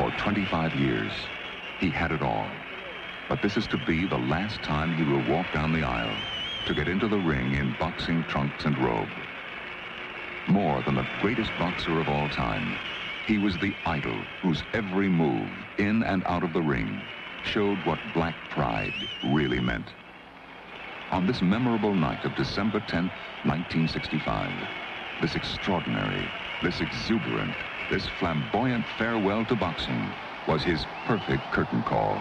For 25 years, he had it all. But this is to be the last time he will walk down the aisle to get into the ring in boxing trunks and robe. More than the greatest boxer of all time, he was the idol whose every move in and out of the ring showed what black pride really meant. On this memorable night of December 10th, 1965, this extraordinary, this exuberant, this flamboyant farewell to boxing was his perfect curtain call.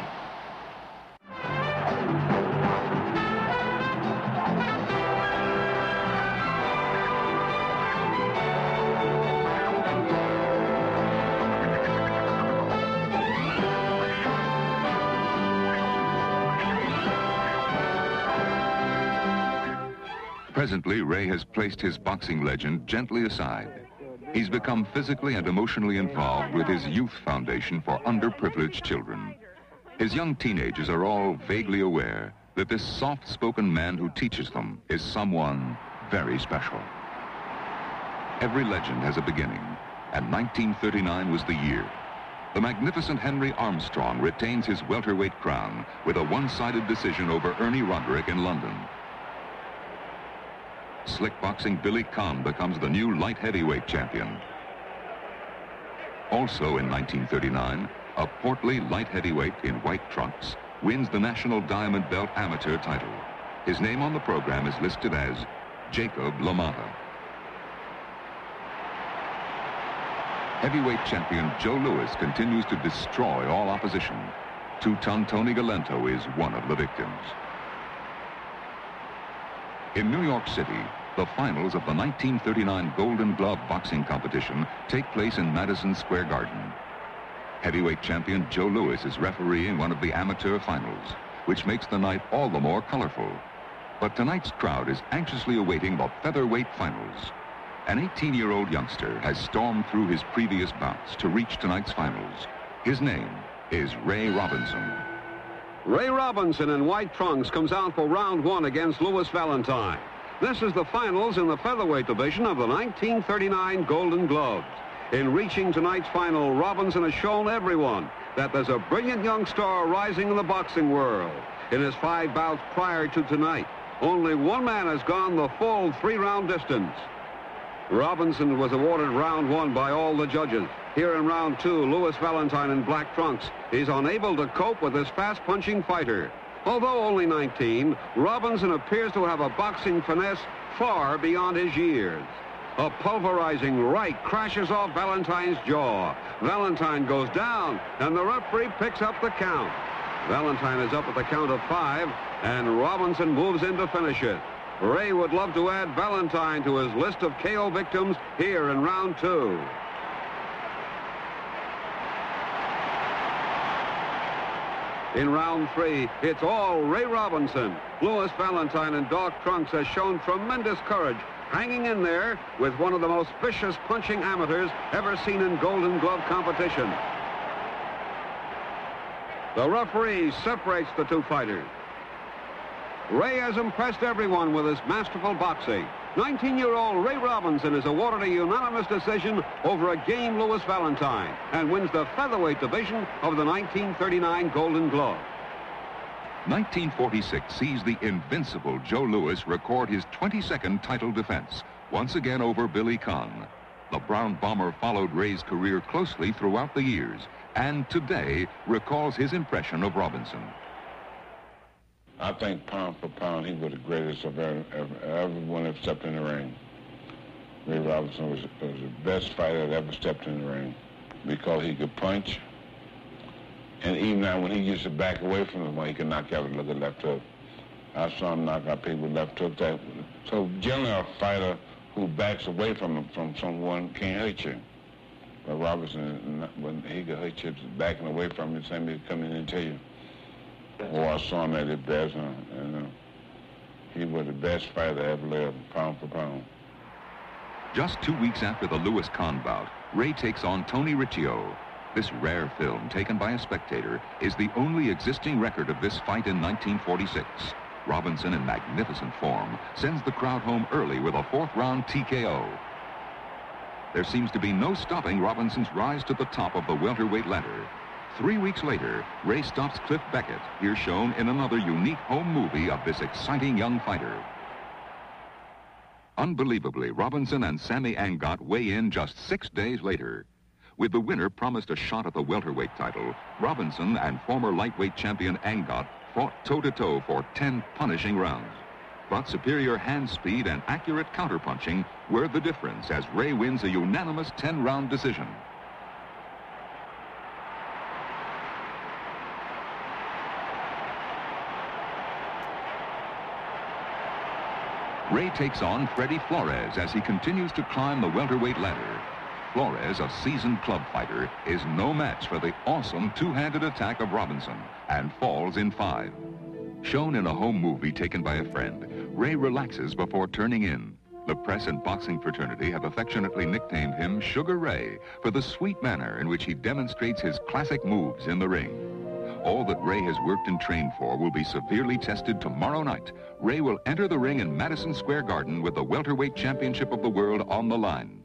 Presently, Ray has placed his boxing legend gently aside. He's become physically and emotionally involved with his youth foundation for underprivileged children. His young teenagers are all vaguely aware that this soft-spoken man who teaches them is someone very special. Every legend has a beginning, and 1939 was the year. The magnificent Henry Armstrong retains his welterweight crown with a one-sided decision over Ernie Roderick in London. Slick boxing Billy Conn becomes the new light heavyweight champion. Also in 1939, a portly light heavyweight in white trunks wins the National Diamond Belt Amateur title. His name on the program is listed as Jacob LaMotta. Heavyweight champion Joe Louis continues to destroy all opposition. Two-ton Tony Galento is one of the victims. In New York City, the finals of the 1939 Golden Glove boxing competition take place in Madison Square Garden. Heavyweight champion Joe Louis is refereeing one of the amateur finals, which makes the night all the more colorful. But tonight's crowd is anxiously awaiting the featherweight finals. An 18-year-old youngster has stormed through his previous bouts to reach tonight's finals. His name is Ray Robinson. Ray Robinson in white trunks comes out for round one against Louis Valentine. This is the finals in the featherweight division of the 1939 Golden Gloves. In reaching tonight's final, Robinson has shown everyone that there's a brilliant young star rising in the boxing world. In his 5 bouts prior to tonight, only one man has gone the full 3-round distance. Robinson was awarded round one by all the judges. Here in round two, Louis Valentine in black trunks is unable to cope with this fast-punching fighter. Although only 19, Robinson appears to have a boxing finesse far beyond his years. A pulverizing right crashes off Valentine's jaw. Valentine goes down, and the referee picks up the count. Valentine is up at the count of 5, and Robinson moves in to finish it. Ray would love to add Valentine to his list of KO victims here in round two. In round three, it's all Ray Robinson. Louis Valentine in dark trunks has shown tremendous courage, hanging in there with one of the most vicious punching amateurs ever seen in Golden Glove competition. The referee separates the two fighters. Ray has impressed everyone with his masterful boxing. 19-year-old Ray Robinson is awarded a unanimous decision over a game Louis Valentine and wins the featherweight division of the 1939 Golden Glove. 1946 sees the invincible Joe Louis record his 22nd title defense, once again over Billy Conn. The Brown Bomber followed Ray's career closely throughout the years, and today recalls his impression of Robinson. I think pound for pound, he was the greatest of everyone that stepped in the ring. Ray Robinson was the best fighter that ever stepped in the ring because he could punch. And even now when he used to back away from him, he could knock out with a left hook. I saw him knock out people with left hook. So generally a fighter who backs away from someone can't hurt you. But Robinson, when he could hurt you backing away from you, somebody would come in and tell you. Oh, I saw him at his best, and he was the best fighter that ever lived, pound for pound. Just 2 weeks after the Louis Conn bout, Ray takes on Tony Riccio. This rare film, taken by a spectator, is the only existing record of this fight in 1946. Robinson, in magnificent form, sends the crowd home early with a 4th-round TKO. there seems to be no stopping Robinson's rise to the top of the welterweight ladder. 3 weeks later, Ray stops Cliff Beckett, here shown in another unique home movie of this exciting young fighter. Unbelievably, Robinson and Sammy Angot weigh in just 6 days later. With the winner promised a shot at the welterweight title, Robinson and former lightweight champion Angot fought toe-to-toe for 10 punishing rounds. But superior hand speed and accurate counterpunching were the difference as Ray wins a unanimous 10-round decision. Ray takes on Freddie Flores as he continues to climb the welterweight ladder. Flores, a seasoned club fighter, is no match for the awesome two-handed attack of Robinson and falls in 5. Shown in a home movie taken by a friend, Ray relaxes before turning in. The press and boxing fraternity have affectionately nicknamed him Sugar Ray for the sweet manner in which he demonstrates his classic moves in the ring. All that Ray has worked and trained for will be severely tested tomorrow night. Ray will enter the ring in Madison Square Garden with the welterweight championship of the world on the line.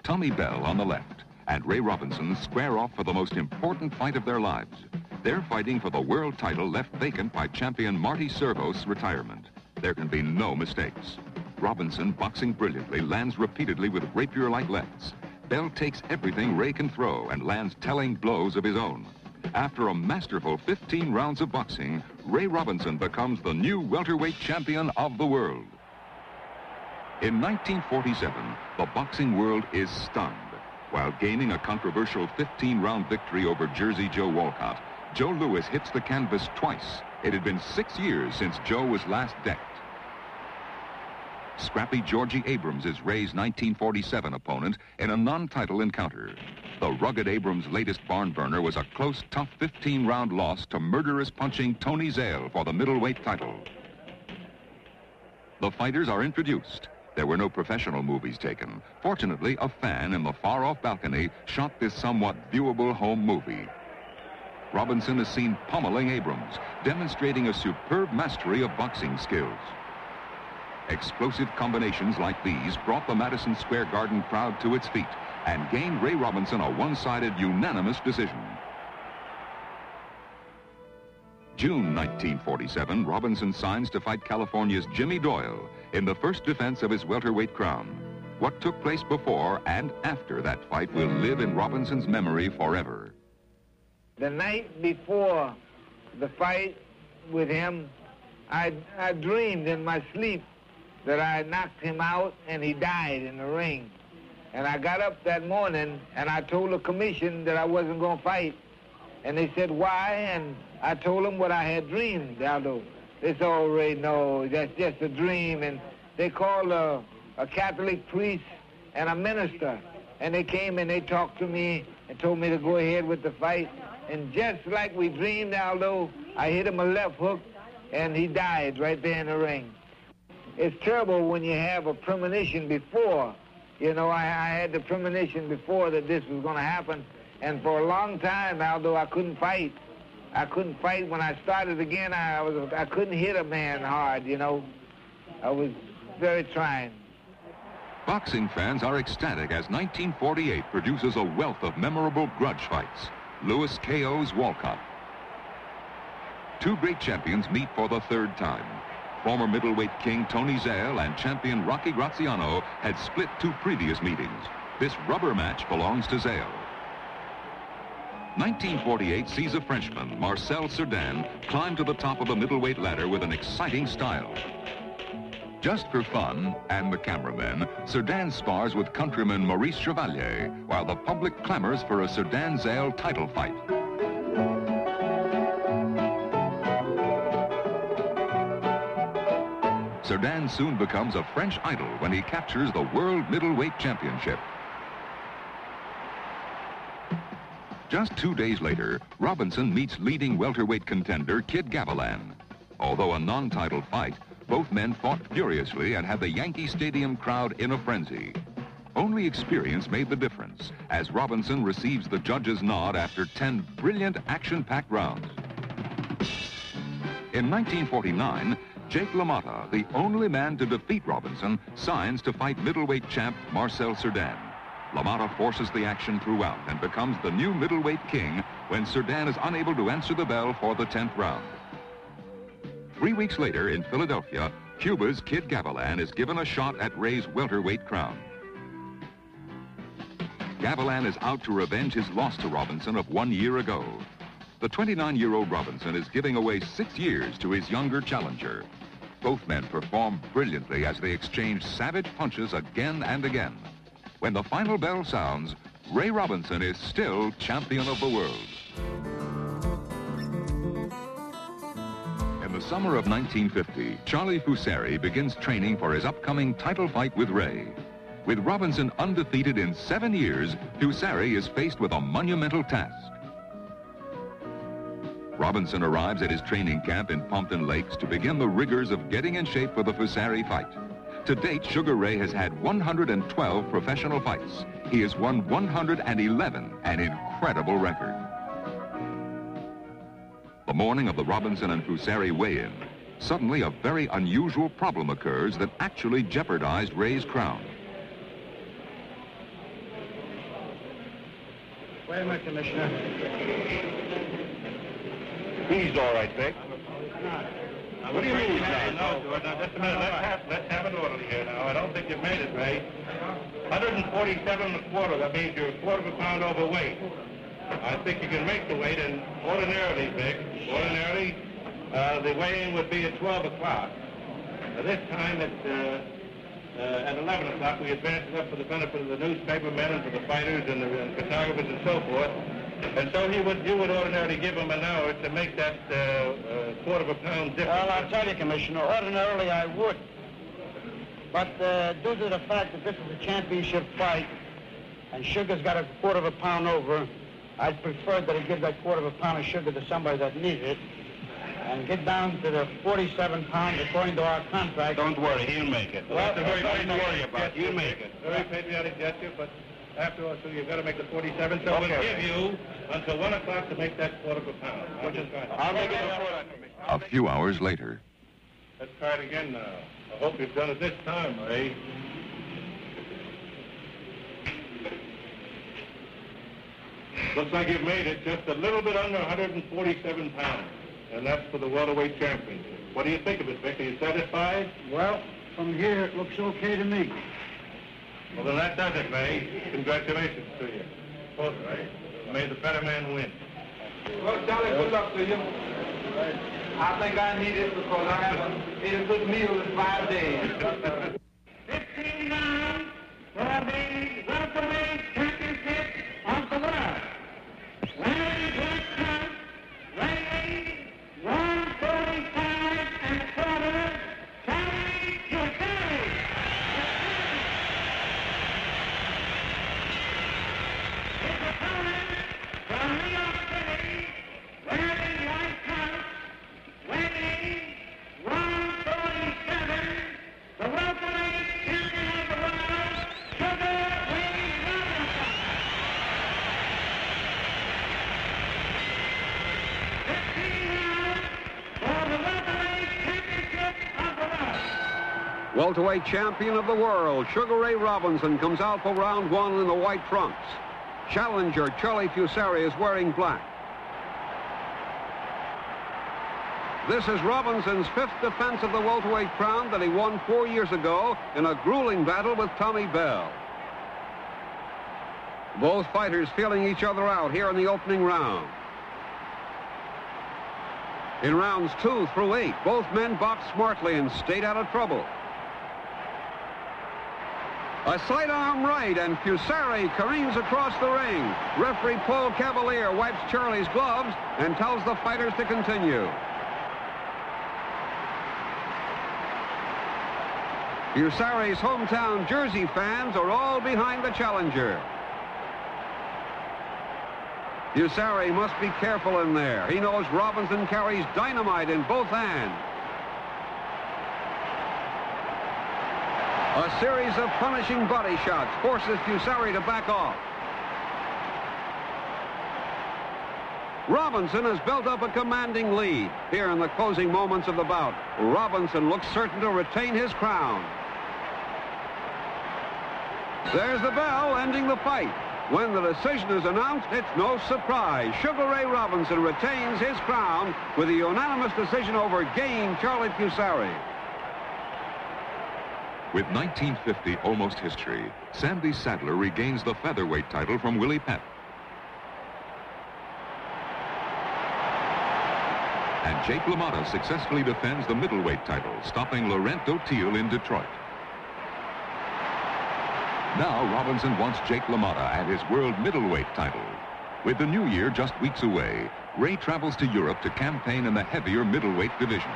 Tommy Bell on the left and Ray Robinson square off for the most important fight of their lives. They're fighting for the world title left vacant by champion Marty Servos' retirement. There can be no mistakes. Robinson, boxing brilliantly, lands repeatedly with rapier-like lefts. Bell takes everything Ray can throw and lands telling blows of his own. After a masterful 15 rounds of boxing, Ray Robinson becomes the new welterweight champion of the world. In 1947, the boxing world is stunned. While gaining a controversial 15-round victory over Jersey Joe Walcott, Joe Louis hits the canvas twice. It had been 6 years since Joe was last decked. Scrappy Georgie Abrams is Ray's 1947 opponent in a non-title encounter. The rugged Abrams' latest barn burner was a close, tough 15-round loss to murderous punching Tony Zale for the middleweight title. The fighters are introduced. There were no professional movies taken. Fortunately, a fan in the far-off balcony shot this somewhat viewable home movie. Robinson is seen pummeling Abrams, demonstrating a superb mastery of boxing skills. Explosive combinations like these brought the Madison Square Garden crowd to its feet and gained Ray Robinson a one-sided unanimous decision. June 1947, Robinson signs to fight California's Jimmy Doyle in the first defense of his welterweight crown. What took place before and after that fight will live in Robinson's memory forever. The night before the fight with him, I dreamed in my sleep that I knocked him out and he died in the ring. And I got up that morning and I told the commission that I wasn't going to fight. And they said, why? And I told them what I had dreamed, Aldo. They said, oh, Ray, no, that's just a dream. And they called a Catholic priest and a minister. And they came and they talked to me and told me to go ahead with the fight. And just like we dreamed, Aldo, I hit him a left hook and he died right there in the ring. It's terrible when you have a premonition before. You know, I had the premonition before that this was going to happen. And for a long time, Aldo, I couldn't fight. I couldn't fight. When I started again, I couldn't hit a man hard, you know. I was very trying. Boxing fans are ecstatic as 1948 produces a wealth of memorable grudge fights. Louis KO's Walcott. Two great champions meet for the third time. Former middleweight king Tony Zale and champion Rocky Graziano had split 2 previous meetings. This rubber match belongs to Zale. 1948 sees a Frenchman, Marcel Cerdan, climb to the top of the middleweight ladder with an exciting style. Just for fun, and the cameramen, Cerdan spars with countryman Maurice Chevalier, while the public clamors for a Cerdan-Zale title fight. Cerdan soon becomes a French idol when he captures the World Middleweight Championship. Just 2 days later, Robinson meets leading welterweight contender Kid Gavilan. Although a non-title fight, both men fought furiously and had the Yankee Stadium crowd in a frenzy. Only experience made the difference as Robinson receives the judge's nod after 10 brilliant action-packed rounds. In 1949, Jake LaMotta, the only man to defeat Robinson, signs to fight middleweight champ Marcel Cerdan. LaMotta forces the action throughout and becomes the new middleweight king when Cerdan is unable to answer the bell for the 10th round. 3 weeks later in Philadelphia, Cuba's Kid Gavilan is given a shot at Ray's welterweight crown. Gavilan is out to revenge his loss to Robinson of 1 year ago. The 29-year-old Robinson is giving away 6 years to his younger challenger. Both men perform brilliantly as they exchange savage punches again and again. When the final bell sounds, Ray Robinson is still champion of the world. In the summer of 1950, Charlie Fusari begins training for his upcoming title fight with Ray. With Robinson undefeated in 7 years, Fusari is faced with a monumental task. Robinson arrives at his training camp in Pompton Lakes to begin the rigors of getting in shape for the Fusari fight. To date, Sugar Ray has had 112 professional fights. He has won 111, an incredible record. The morning of the Robinson and Fusari weigh-in, suddenly a very unusual problem occurs that actually jeopardized Ray's crown. Wait a minute, Commissioner. He's all right, Vic. What do you mean? No, George, now just a minute. Let's have an order here now. I don't think you've made it, Ray. 147.25. That means you're a quarter of a pound overweight. I think you can make the weight, and ordinarily, Vic, the weigh-in would be at 12 o'clock. This time at 11 o'clock, we advance it up for the benefit of the newspaper men and for the fighters and the photographers and so forth. And so you would ordinarily give him an hour to make that quarter of a pound difference. Well, I'll tell you, Commissioner, ordinarily I would. But due to the fact that this is a championship fight and Sugar's got a quarter of a pound over, I'd prefer that he give that quarter of a pound of sugar to somebody that needs it and get down to the 47 pounds according to our contract. Don't worry, he'll make it. Well, that's a very thing to worry about. He'll make it. Very patriotic gesture, but after all, so you've got to make the 47, so we'll give you until 1 o'clock to make that quarter of a pound. I'll make it before that, Commissioner. A few hours later. Let's try it again now. I hope you've done it this time, Ray. Looks like you've made it just a little bit under 147 pounds, and that's for the welterweight championship. What do you think of it, Vic? Are you satisfied? Well, from here it looks okay to me. Well, then that does it, Ray. Congratulations to you. Both, Ray. May the better man win. Well, Charlie, good luck to you. I think I need it because I haven't ate a good meal in 5 days. 15 rounds for the welterweight championship of the world. Larry Blackstock, Ray 145 and a quarter, Charlie Fusari. His opponent from New York City, wearing white trunks, weighing 147, the welterweight champion of the world, Sugar Ray Robinson. 15 rounds for the welterweight championship of the world. Welterweight champion of the world, Sugar Ray Robinson comes out for round 1 in the white trunks. Challenger Charlie Fusari is wearing black. This is Robinson's 5th defense of the welterweight crown that he won 4 years ago in a grueling battle with Tommy Bell. Both fighters feeling each other out here in the opening round. In rounds 2 through 8, both men boxed smartly and stayed out of trouble. A sidearm right, and Fusari careens across the ring. Referee Paul Cavalier wipes Charlie's gloves and tells the fighters to continue. Fusari's hometown Jersey fans are all behind the challenger. Fusari must be careful in there. He knows Robinson carries dynamite in both hands. A series of punishing body shots forces Fusari to back off. Robinson has built up a commanding lead. Here in the closing moments of the bout, Robinson looks certain to retain his crown. There's the bell ending the fight. When the decision is announced, it's no surprise. Sugar Ray Robinson retains his crown with a unanimous decision over Game Charlie Pusari. With 1950 almost history, Sandy Sadler regains the featherweight title from Willie Pep. And Jake LaMotta successfully defends the middleweight title, stopping Laurent O'Teal in Detroit. Now Robinson wants Jake LaMotta at his world middleweight title. With the new year just weeks away, Ray travels to Europe to campaign in the heavier middleweight division.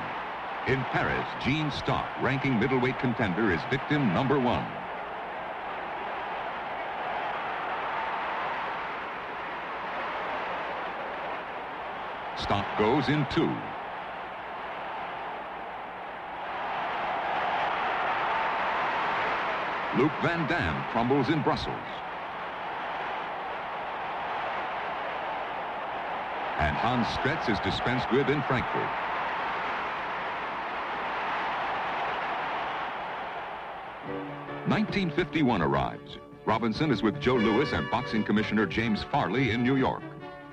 In Paris, Gene Stock, ranking middleweight contender, is victim number 1. Stock goes in 2. Luc Van Dam crumbles in Brussels. And Hans Stretz is dispensed with in Frankfurt. '51 arrives. Robinson is with Joe Louis and boxing commissioner James Farley in New York.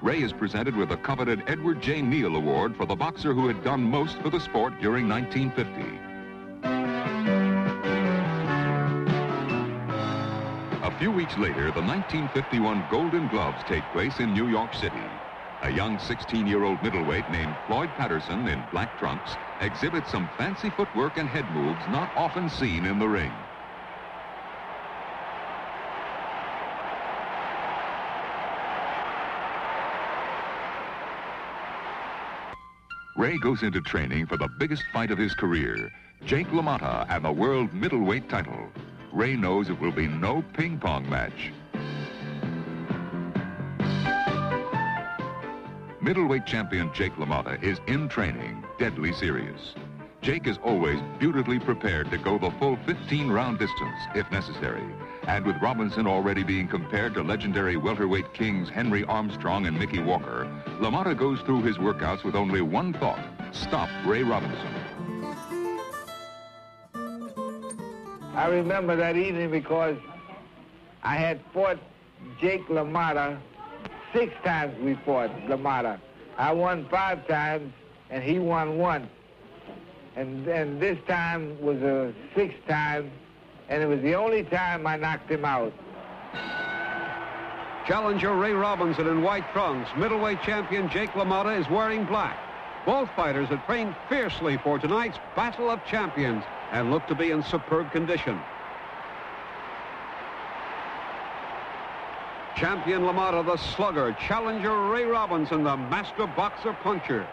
Ray is presented with the coveted Edward J. Neal Award for the boxer who had done most for the sport during 1950. A few weeks later, the 1951 Golden Gloves take place in New York City. A young 16-year-old middleweight named Floyd Patterson in black trunks exhibits some fancy footwork and head moves not often seen in the ring. Ray goes into training for the biggest fight of his career, Jake LaMotta and the world middleweight title. Ray knows it will be no ping-pong match. Middleweight champion Jake LaMotta is in training, deadly serious. Jake is always beautifully prepared to go the full 15-round distance, if necessary. And with Robinson already being compared to legendary welterweight kings Henry Armstrong and Mickey Walker, LaMotta goes through his workouts with only one thought: stop Ray Robinson. I remember that evening because I had fought Jake LaMotta 6 times. We fought LaMotta. I won 5 times, and he won once. And this time was a 6th time, and it was the only time I knocked him out. Challenger Ray Robinson in white trunks. Middleweight champion Jake LaMotta is wearing black. Both fighters have trained fiercely for tonight's Battle of Champions and look to be in superb condition. Champion LaMotta, the slugger. Challenger Ray Robinson, the master boxer puncher.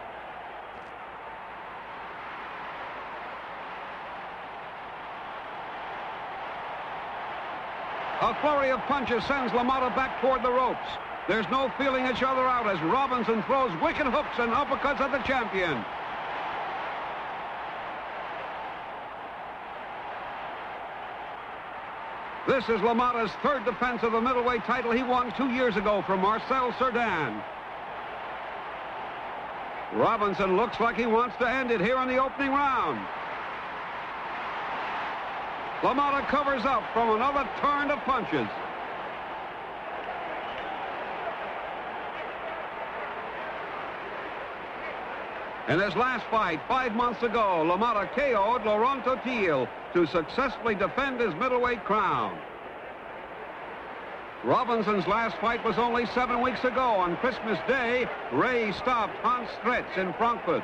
A flurry of punches sends LaMotta back toward the ropes. There's no feeling each other out as Robinson throws wicked hooks and uppercuts at the champion. This is LaMotta's 3rd defense of the middleweight title he won 2 years ago from Marcel Cerdan. Robinson looks like he wants to end it here in the opening round. LaMotta covers up from another turn of punches. In his last fight 5 months ago, LaMotta KO'd Laurent O'Teal to successfully defend his middleweight crown. Robinson's last fight was only 7 weeks ago. On Christmas Day, Ray stopped Hans Stretz in Frankfurt.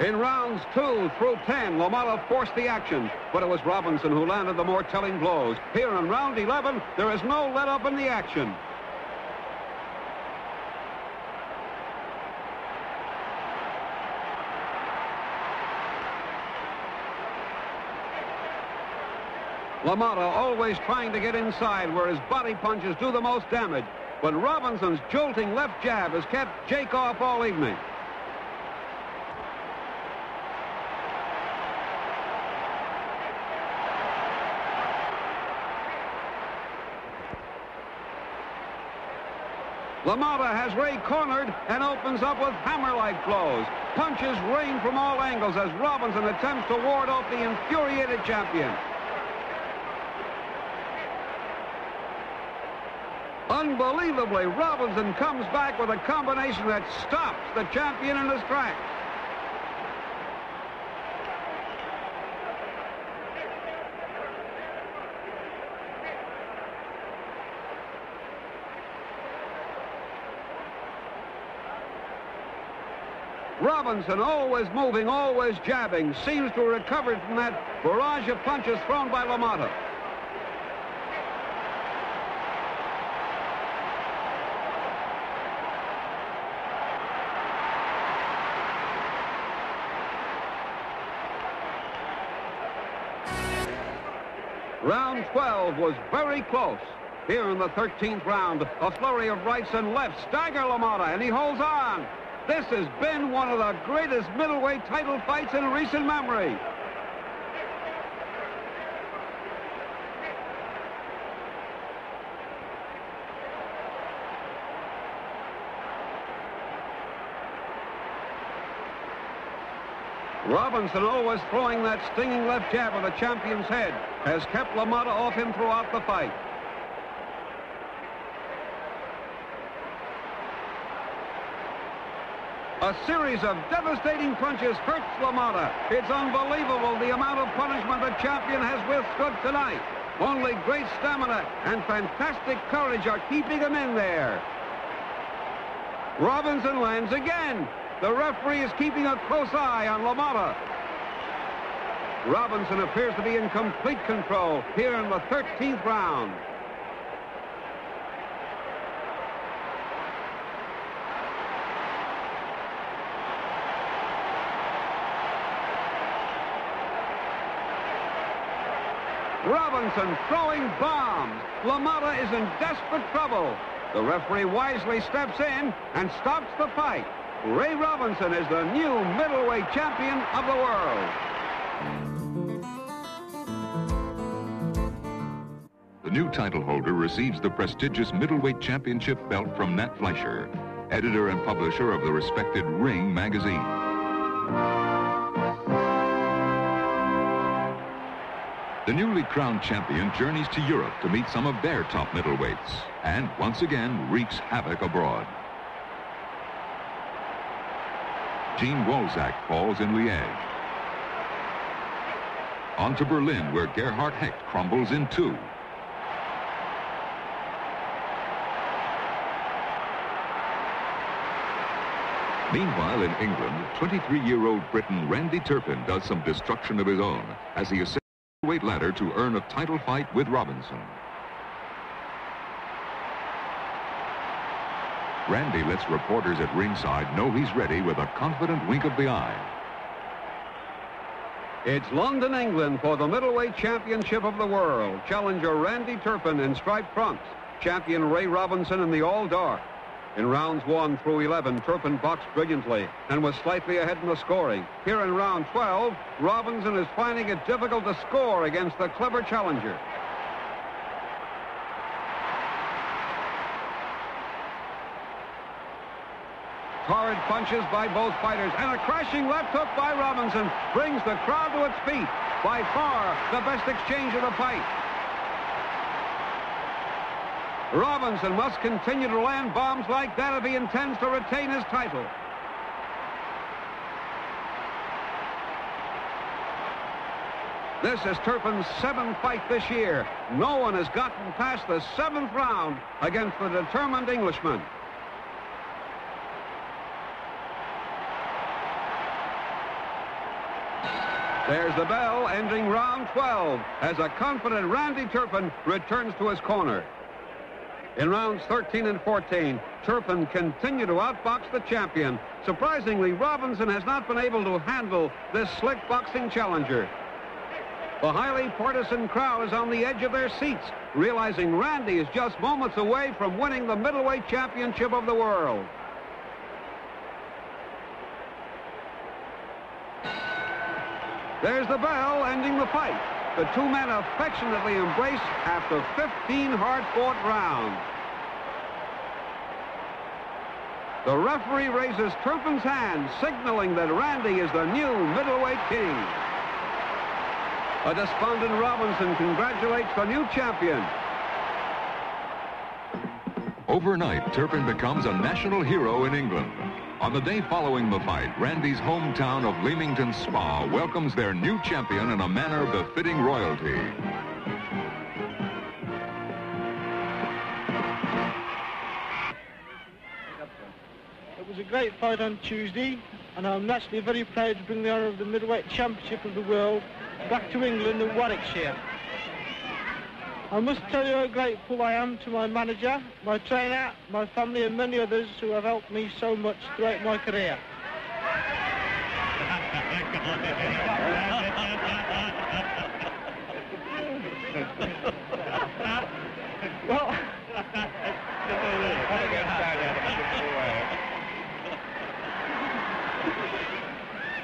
In rounds 2 through 10, LaMotta forced the action, but it was Robinson who landed the more telling blows. Here in round 11, there is no let-up in the action. LaMotta always trying to get inside where his body punches do the most damage, but Robinson's jolting left jab has kept Jake off all evening. LaMotta has Ray cornered and opens up with hammer-like blows. Punches rain from all angles as Robinson attempts to ward off the infuriated champion. Unbelievably, Robinson comes back with a combination that stops the champion in his tracks. Robinson, always moving, always jabbing, seems to have recovered from that barrage of punches thrown by LaMotta. Round 12 was very close. Here in the 13th round, a flurry of rights and lefts stagger LaMotta, and he holds on. This has been one of the greatest middleweight title fights in recent memory. Robinson, always throwing that stinging left jab at the champion's head, has kept LaMotta off him throughout the fight. A series of devastating punches hurts LaMotta. It's unbelievable the amount of punishment the champion has withstood tonight. Only great stamina and fantastic courage are keeping him in there. Robinson lands again. The referee is keeping a close eye on LaMotta. Robinson appears to be in complete control here in the 13th round. Robinson throwing bombs. LaMotta is in desperate trouble. The referee wisely steps in and stops the fight. Ray Robinson is the new middleweight champion of the world. The new title holder receives the prestigious middleweight championship belt from Nat Fleischer, editor and publisher of the respected Ring magazine. The newly crowned champion journeys to Europe to meet some of their top middleweights and once again wreaks havoc abroad. Gene Wolzak falls in Liège. On to Berlin, where Gerhard Hecht crumbles in two. Meanwhile, in England, 23-year-old Briton Randy Turpin does some destruction of his own as he ascends the weight ladder to earn a title fight with Robinson. Randy lets reporters at ringside know he's ready with a confident wink of the eye. It's London, England for the middleweight championship of the world. Challenger Randy Turpin in striped trunks. Champion Ray Robinson in the all-dark. In rounds 1 through 11, Turpin boxed brilliantly and was slightly ahead in the scoring. Here in round 12, Robinson is finding it difficult to score against the clever challenger. Torrid punches by both fighters, and a crashing left hook by Robinson brings the crowd to its feet. By far, the best exchange of the fight. Robinson must continue to land bombs like that if he intends to retain his title. This is Turpin's 7th fight this year. No one has gotten past the 7th round against the determined Englishman. There's the bell ending round 12 as a confident Randy Turpin returns to his corner. In rounds 13 and 14, Turpin continued to outbox the champion. Surprisingly, Robinson has not been able to handle this slick boxing challenger. The highly partisan crowd is on the edge of their seats, realizing Randy is just moments away from winning the middleweight championship of the world. There's the bell ending the fight. The two men affectionately embrace after 15 hard-fought rounds. The referee raises Turpin's hand, signaling that Randy is the new middleweight king. A despondent Robinson congratulates the new champion. Overnight, Turpin becomes a national hero in England. On the day following the fight, Randy's hometown of Leamington Spa welcomes their new champion in a manner befitting royalty. It was a great fight on Tuesday, and I'm naturally very proud to bring the honour of the middleweight championship of the world back to England and Warwickshire. I must tell you how grateful I am to my manager, my trainer, my family and many others who have helped me so much throughout my career.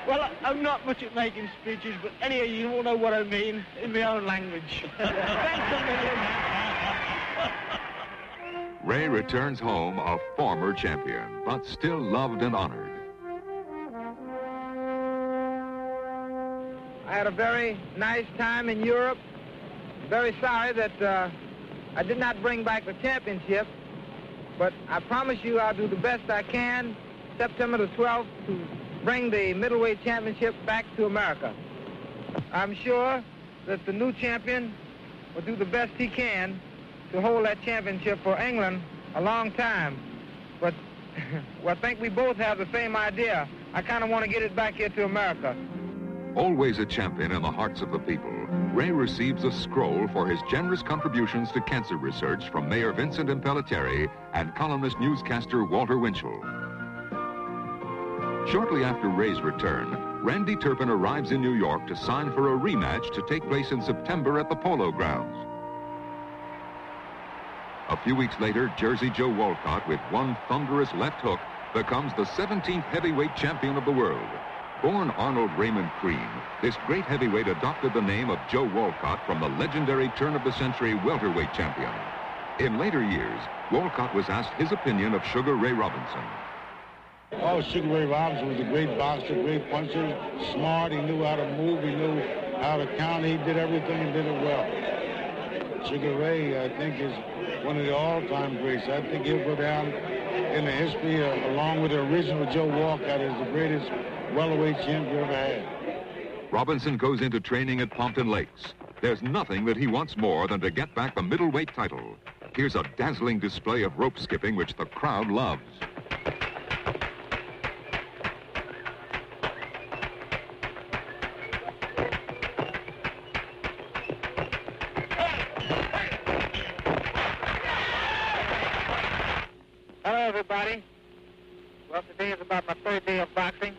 Well, I'm not much at making speeches, but anyway, you all know what I mean in my own language. Thanks a million. Ray returns home a former champion, but still loved and honored. I had a very nice time in Europe. Very sorry that I did not bring back the championship, but I promise you I'll do the best I can September the 12th to bring the middleweight championship back to America. I'm sure that the new champion will do the best he can to hold that championship for England a long time. But well, I think we both have the same idea. I kind of want to get it back here to America. Always a champion in the hearts of the people, Ray receives a scroll for his generous contributions to cancer research from Mayor Vincent Impellitteri and columnist newscaster Walter Winchell. Shortly after Ray's return, Randy Turpin arrives in New York to sign for a rematch to take place in September at the Polo Grounds. A few weeks later, Jersey Joe Walcott, with one thunderous left hook, becomes the 17th heavyweight champion of the world. Born Arnold Raymond Crean, this great heavyweight adopted the name of Joe Walcott from the legendary turn-of-the-century welterweight champion. In later years, Walcott was asked his opinion of Sugar Ray Robinson. Oh, Sugar Ray Robinson was a great boxer, great puncher, smart. He knew how to move. He knew how to count. He did everything and did it well. Sugar Ray, I think, is one of the all-time greats. I think he'll go down in the history along with the original Joe Walcott as the greatest welterweight champion ever had. Robinson goes into training at Pompton Lakes. There's nothing that he wants more than to get back the middleweight title. Here's a dazzling display of rope skipping, which the crowd loves. Hello, everybody. Well, today is about my third day of boxing.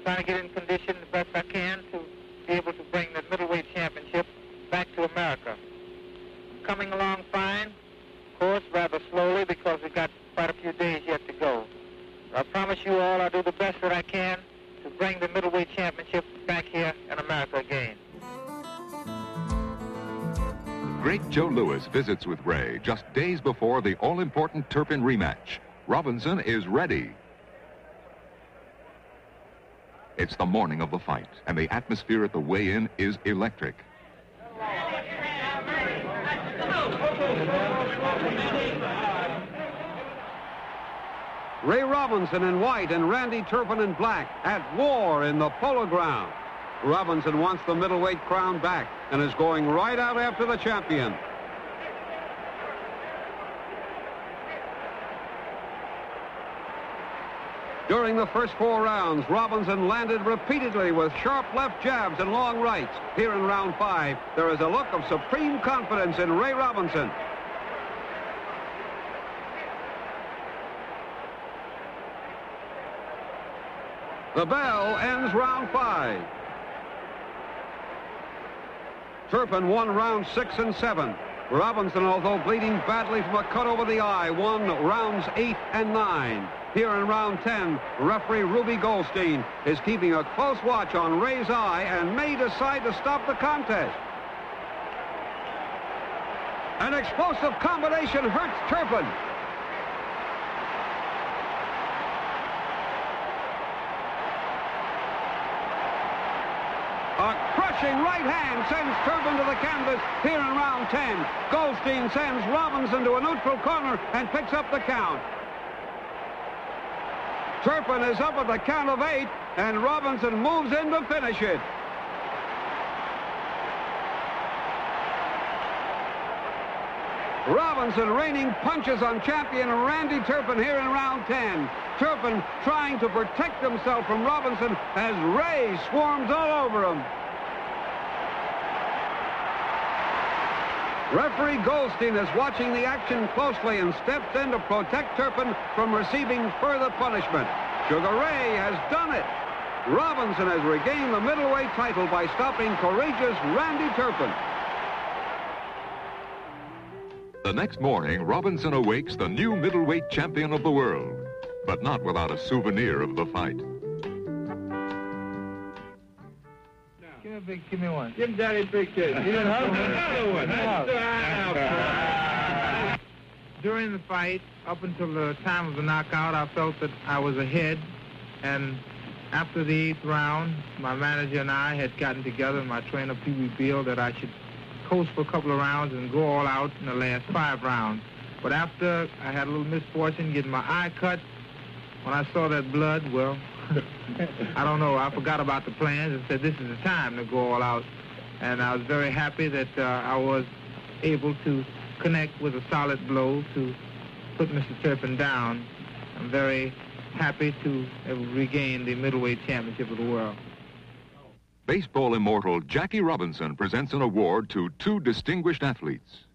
Trying to get in condition the best I can to be able to bring the middleweight championship back to America. I'm coming along fine, of course, rather slowly because we've got quite a few days yet to go. I promise you all I'll do the best that I can to bring the middleweight championship back here in America again. Great Joe Louis visits with Ray just days before the all-important Turpin rematch. Robinson is ready. It's the morning of the fight, and the atmosphere at the weigh-in is electric. Ray Robinson in white and Randy Turpin in black at war in the Polo Ground. Robinson wants the middleweight crown back and is going right out after the champion. During the first 4 rounds, Robinson landed repeatedly with sharp left jabs and long rights. Here in round 5, there is a look of supreme confidence in Ray Robinson. The bell ends round 5. Turpin won rounds 6 and 7. Robinson, although bleeding badly from a cut over the eye, won rounds 8 and 9. Here in round 10, referee Ruby Goldstein is keeping a close watch on Ray's eye and may decide to stop the contest. An explosive combination hurts Turpin. Punching right hand sends Turpin to the canvas here in round 10. Goldstein sends Robinson to a neutral corner and picks up the count. Turpin is up at the count of 8, and Robinson moves in to finish it. Robinson raining punches on champion Randy Turpin here in round 10. Turpin trying to protect himself from Robinson as Ray swarms all over him. Referee Goldstein is watching the action closely and steps in to protect Turpin from receiving further punishment. Sugar Ray has done it. Robinson has regained the middleweight title by stopping courageous Randy Turpin. The next morning, Robinson awakes the new middleweight champion of the world, but not without a souvenir of the fight. Give me one. Give Daddy a big kiss. You didn't have another one. During the fight, up until the time of the knockout, I felt that I was ahead. And after the 8th round, my manager and I had gotten together, and my trainer, Pee Wee Beal, that I should coast for a couple of rounds and go all out in the last 5 rounds. But after I had a little misfortune getting my eye cut, when I saw that blood, well, I don't know, I forgot about the plans and said this is the time to go all out. And I was very happy that I was able to connect with a solid blow to put Mr. Turpin down. I'm very happy to have regained the middleweight championship of the world. Baseball immortal Jackie Robinson presents an award to 2 distinguished athletes.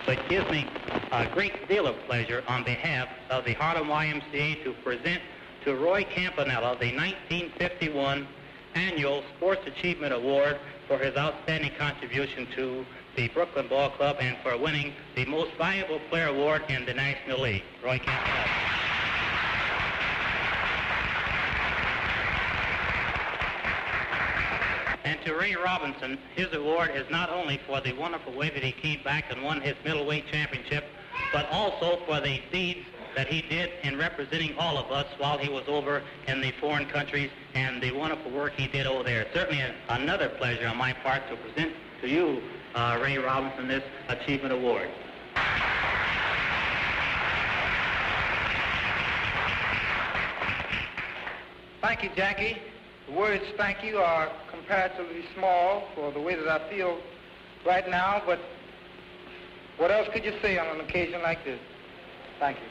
It gives me a great deal of pleasure on behalf of the Harlem YMCA to present to Roy Campanella the 1951 Annual Sports Achievement Award for his outstanding contribution to the Brooklyn Ball Club and for winning the Most Valuable Player Award in the National League. Roy Campanella. And to Ray Robinson, his award is not only for the wonderful way that he came back and won his middleweight championship, but also for the deeds that he did in representing all of us while he was over in the foreign countries and the wonderful work he did over there. Certainly another pleasure on my part to present to you, Ray Robinson, this achievement award. Thank you, Jackie. The words thank you are comparatively small for the way that I feel right now, but what else could you say on an occasion like this? Thank you.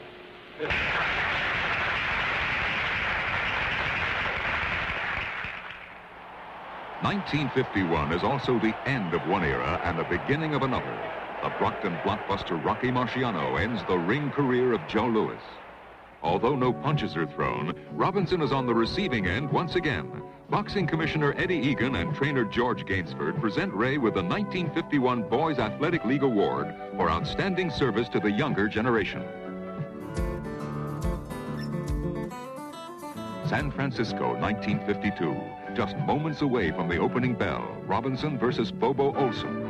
(1951) is also the end of one era and the beginning of another. The Brockton blockbuster Rocky Marciano ends the ring career of Joe Louis. Although no punches are thrown, Robinson is on the receiving end once again. Boxing Commissioner Eddie Egan and trainer George Gainsford present Ray with the 1951 Boys Athletic League Award for outstanding service to the younger generation. San Francisco, 1952. Just moments away from the opening bell. Robinson versus Bobo Olson.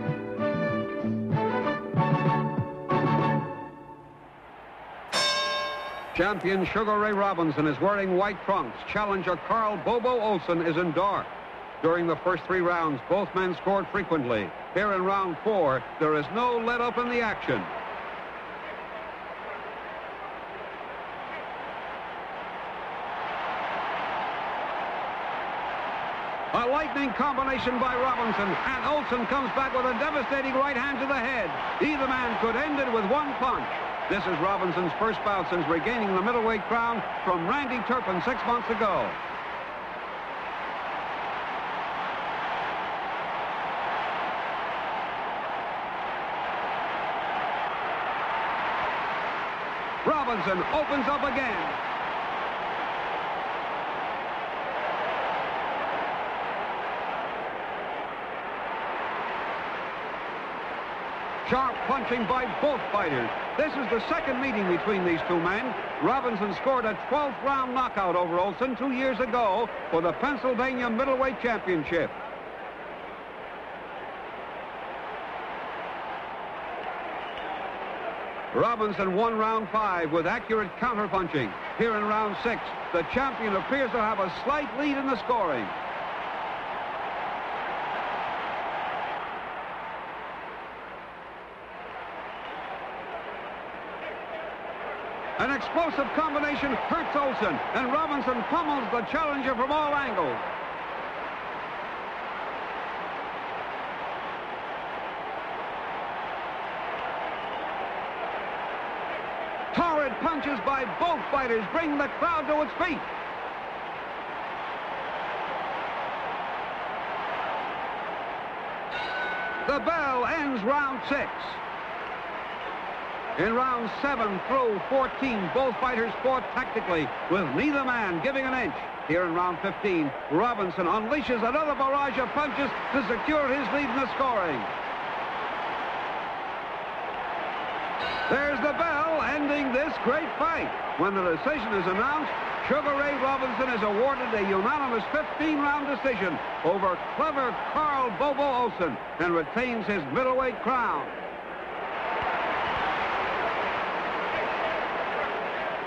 Champion Sugar Ray Robinson is wearing white trunks. Challenger Carl Bobo Olson is in dark. During the first 3 rounds, both men scored frequently. Here in round 4, there is no let-up in the action. A lightning combination by Robinson, and Olson comes back with a devastating right hand to the head. Either man could end it with one punch. This is Robinson's first bout since regaining the middleweight crown from Randy Turpin 6 months ago. Robinson opens up again. Sharp punching by both fighters. This is the second meeting between these two men. Robinson scored a 12th round knockout over Olson 2 years ago for the Pennsylvania Middleweight Championship. Robinson won round 5 with accurate counter-punching. here in round 6. The champion appears to have a slight lead in the scoring. An explosive combination hurts Olsen, and Robinson pummels the challenger from all angles. Torrid punches by both fighters bring the crowd to its feet. The bell ends round 6. In rounds 7 through 14, both fighters fought tactically, with neither man giving an inch. Here in round 15, Robinson unleashes another barrage of punches to secure his lead in the scoring. There's the bell ending this great fight. When the decision is announced, Sugar Ray Robinson is awarded a unanimous 15-round decision over clever Carl Bobo Olsen and retains his middleweight crown.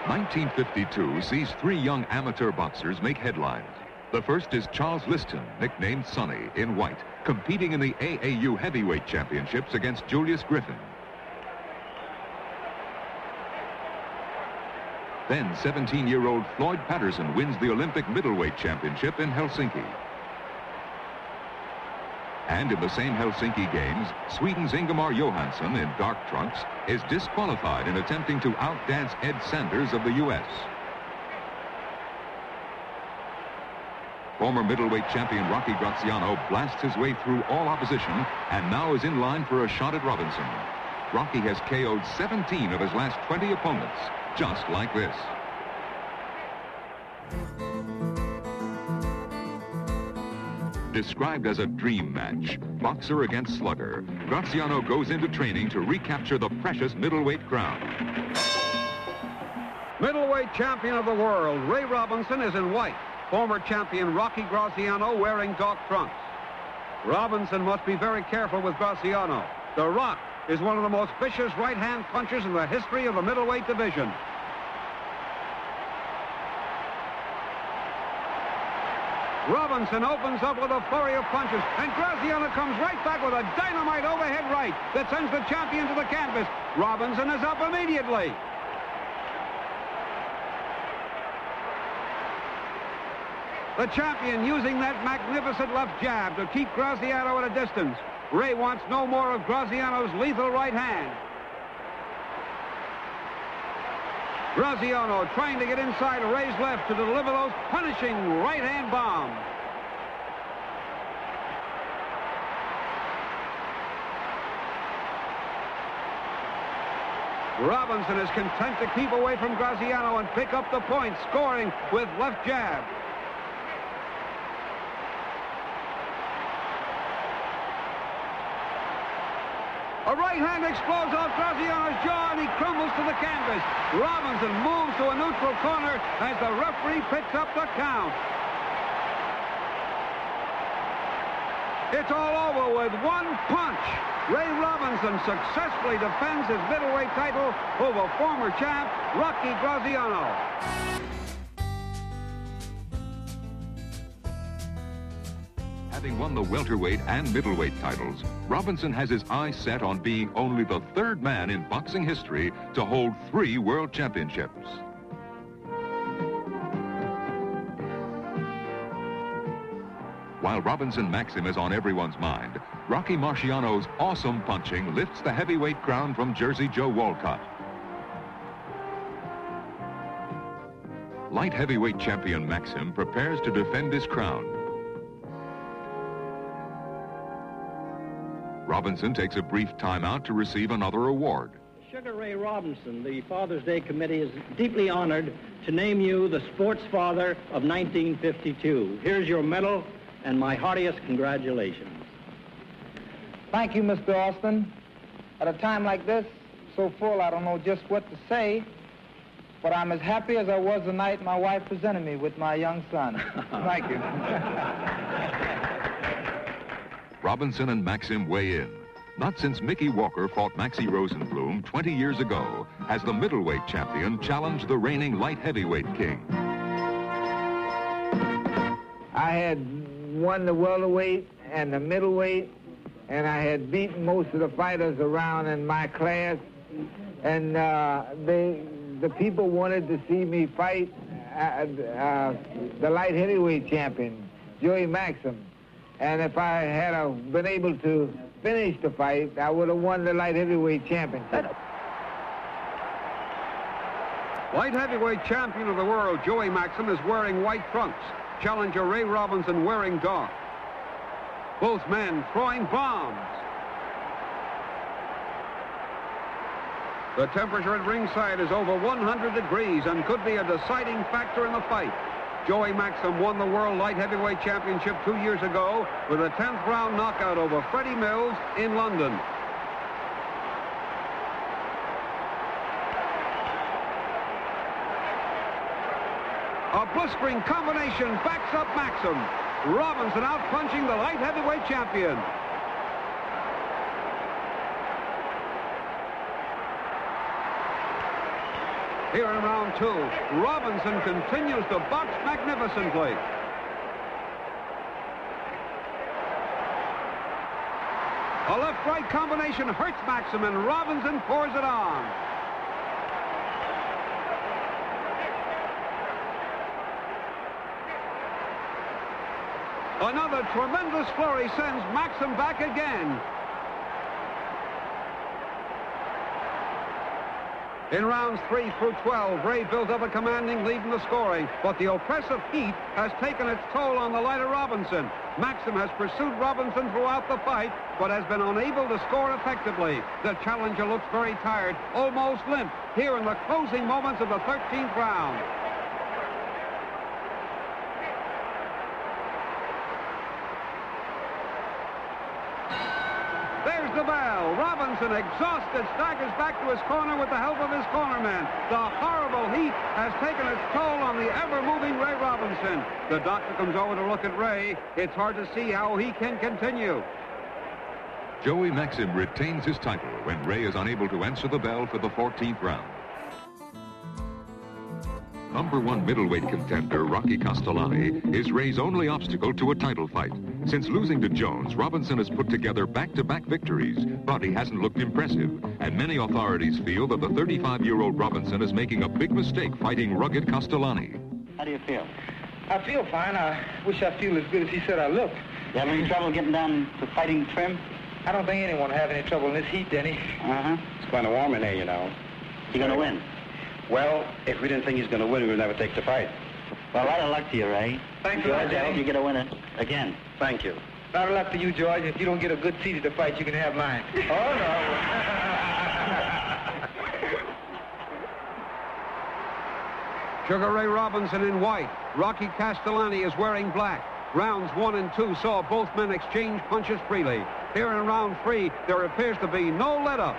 1952 sees 3 young amateur boxers make headlines. The first is Charles Liston, nicknamed Sonny, in white, competing in the AAU heavyweight championships against Julius Griffin. Then 17-year-old Floyd Patterson wins the Olympic middleweight championship in Helsinki. And in the same Helsinki Games, Sweden's Ingemar Johansson in dark trunks is disqualified in attempting to outdance Ed Sanders of the U.S. Former middleweight champion Rocky Graziano blasts his way through all opposition and now is in line for a shot at Robinson. Rocky has KO'd 17 of his last 20 opponents, just like this. Described as a dream match, boxer against slugger, Graziano goes into training to recapture the precious middleweight crown. Middleweight champion of the world, Ray Robinson, is in white. Former champion Rocky Graziano wearing dark trunks. Robinson must be very careful with Graziano. The Rock is one of the most vicious right-hand punchers in the history of the middleweight division. Robinson opens up with a flurry of punches, and Graziano comes right back with a dynamite overhead right that sends the champion to the canvas. Robinson is up immediately. The champion using that magnificent left jab to keep Graziano at a distance. Ray wants no more of Graziano's lethal right hand. Graziano trying to get inside Ray's left to deliver those punishing right-hand bombs. Robinson is content to keep away from Graziano and pick up the point, scoring with left jab. A right hand explodes off Graziano's jaw and he crumbles to the canvas. Robinson moves to a neutral corner as the referee picks up the count. It's all over with one punch. Ray Robinson successfully defends his middleweight title over former champ Rocky Graziano. Having won the welterweight and middleweight titles, Robinson has his eyes set on being only the 3rd man in boxing history to hold 3 world championships. While Robinson Maxim is on everyone's mind, Rocky Marciano's awesome punching lifts the heavyweight crown from Jersey Joe Walcott. Light heavyweight champion Maxim prepares to defend his crown. Robinson takes a brief timeout to receive another award. Sugar Ray Robinson, the Father's Day Committee is deeply honored to name you the Sports Father of 1952. Here's your medal and my heartiest congratulations. Thank you, Mr. Austin. At a time like this, so full I don't know just what to say, but I'm as happy as I was the night my wife presented me with my young son. Thank you. Robinson and Maxim weigh in. Not since Mickey Walker fought Maxie Rosenblum 20 years ago has the middleweight champion challenged the reigning light heavyweight king. I had won the welterweight and the middleweight, and I had beaten most of the fighters around in my class, and the people wanted to see me fight the light heavyweight champion, Joey Maxim. And if I had been able to finish the fight, I would have won the light heavyweight championship. Light heavyweight champion of the world, Joey Maxim, is wearing white trunks. Challenger Ray Robinson wearing dark. Both men throwing bombs. The temperature at ringside is over 100 degrees and could be a deciding factor in the fight. Joey Maxim won the World Light Heavyweight Championship 2 years ago with a 10th round knockout over Freddie Mills in London. A blistering combination backs up Maxim. Robinson out punching the light heavyweight champion. Here in round 2, Robinson continues to box magnificently. A left-right combination hurts Maxim, and Robinson pours it on. Another tremendous flurry sends Maxim back again. In rounds 3 through 12, Ray built up a commanding lead in the scoring, but the oppressive heat has taken its toll on the lighter Robinson. Maxim has pursued Robinson throughout the fight, but has been unable to score effectively. The challenger looks very tired, almost limp, here in the closing moments of the 13th round. There's the bell. Robinson, exhausted, staggers back to his corner with the help of his cornermen. The horrible heat has taken its toll on the ever-moving Ray Robinson. The doctor comes over to look at Ray. It's hard to see how he can continue. Joey Maxim retains his title when Ray is unable to answer the bell for the 14th round. #1 middleweight contender Rocky Castellani is Ray's only obstacle to a title fight. Since losing to Jones, Robinson has put together back-to-back victories, but he hasn't looked impressive, and many authorities feel that the 35-year-old Robinson is making a big mistake fighting rugged Castellani. How do you feel? I feel fine. I wish I feel as good as he said I look. You have any trouble getting down to fighting trim? I don't think anyone will have any trouble in this heat, Denny. Uh-huh. It's kind of warm in here, you know. You gonna win? Well, if we didn't think he's going to win, we would never take the fight. Well, a lot of luck to you, Ray. Thanks for that, George, I hope Denny. you get a winner again. Thank you. A lot of luck to you, George. If you don't get a good seat at the fight, you can have mine. Oh, no. Sugar Ray Robinson in white. Rocky Castellani is wearing black. Rounds 1 and 2 saw both men exchange punches freely. Here in round 3, there appears to be no let-up.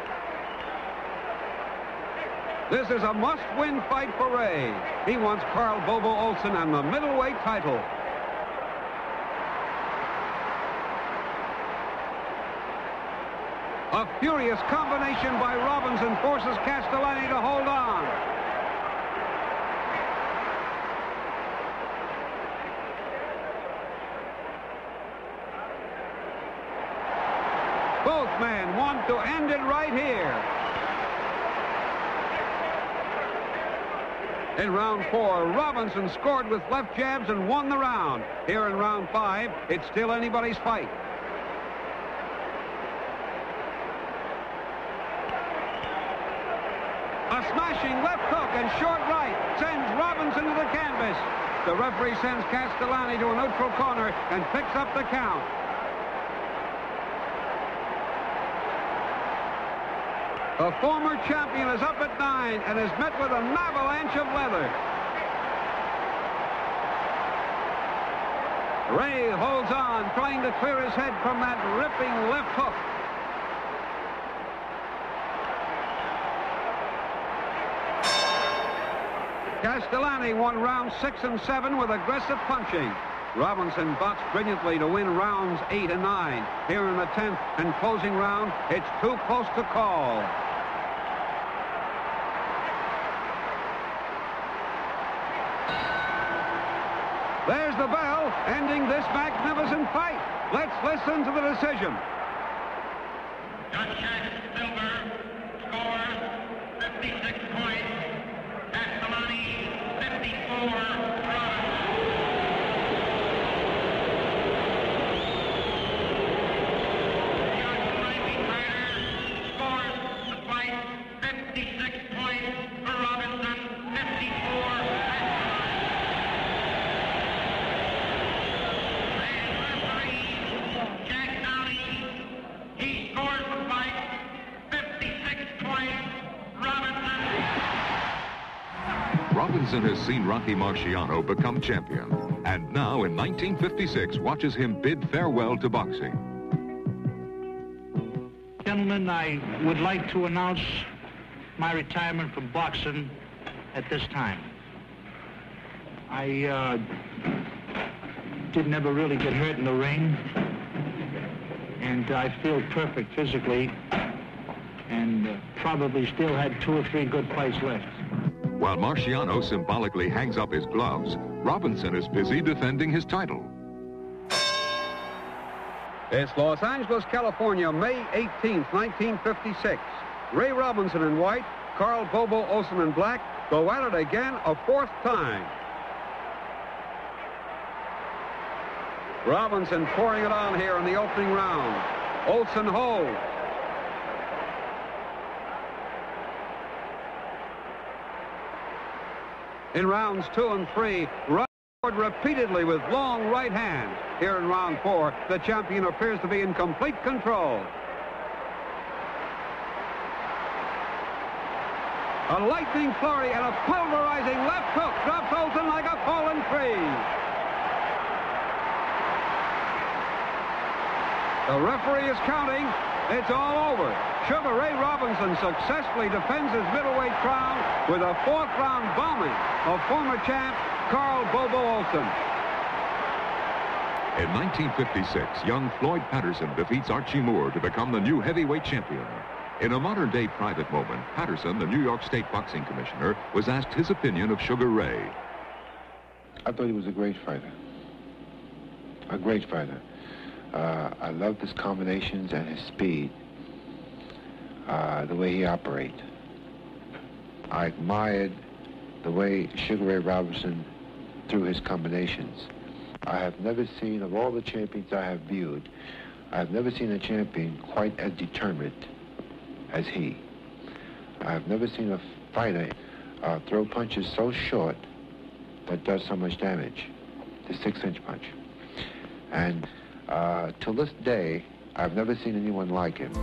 This is a must-win fight for Ray. He wants Carl Bobo Olsen and the middleweight title. A furious combination by Robinson forces Castellani to hold on. Both men want to end it right here. In round 4, Robinson scored with left jabs and won the round. Here in round 5, it's still anybody's fight. A smashing left hook and short right sends Robinson to the canvas. The referee sends Castellani to a neutral corner and picks up the count. The former champion is up at 9 and is met with an avalanche of leather. Ray holds on, trying to clear his head from that ripping left hook. Castellani won rounds 6 and 7 with aggressive punching. Robinson boxed brilliantly to win rounds 8 and 9. Here in the 10th and closing round, it's too close to call. There's the bell, ending this magnificent fight. Let's listen to the decision. Judge Silver scores 56 points. Castellani 54. Robinson has seen Rocky Marciano become champion, and now in 1956 watches him bid farewell to boxing. Gentlemen, I would like to announce my retirement from boxing at this time. I didn't ever really get hurt in the ring, and I feel perfect physically, and probably still had 2 or 3 good fights left. While Marciano symbolically hangs up his gloves, Robinson is busy defending his title. It's Los Angeles, California, May 18th, 1956. Ray Robinson in white, Carl Bobo Olson in black go at it again a 4th time. Robinson pouring it on here in the opening round. Olson holds. In rounds 2 and 3, Robinson repeatedly with long right hand. Here in round 4, the champion appears to be in complete control. A lightning flurry and a pulverizing left hook drops Olson like a fallen tree. The referee is counting. It's all over. Sugar Ray Robinson successfully defends his middleweight crown with a 4th round bombing of former champ Carl Bobo Olson. In 1956, young Floyd Patterson defeats Archie Moore to become the new heavyweight champion. In a modern-day private moment, Patterson, the New York State Boxing Commissioner, was asked his opinion of Sugar Ray. I thought he was a great fighter. A great fighter. I loved his combinations and his speed, the way he operated. I admired the way Sugar Ray Robinson threw his combinations. I have never seen, of all the champions I have viewed, I have never seen a champion quite as determined as he. I have never seen a fighter throw punches so short that does so much damage, the 6-inch punch. And till this day, I've never seen anyone like him.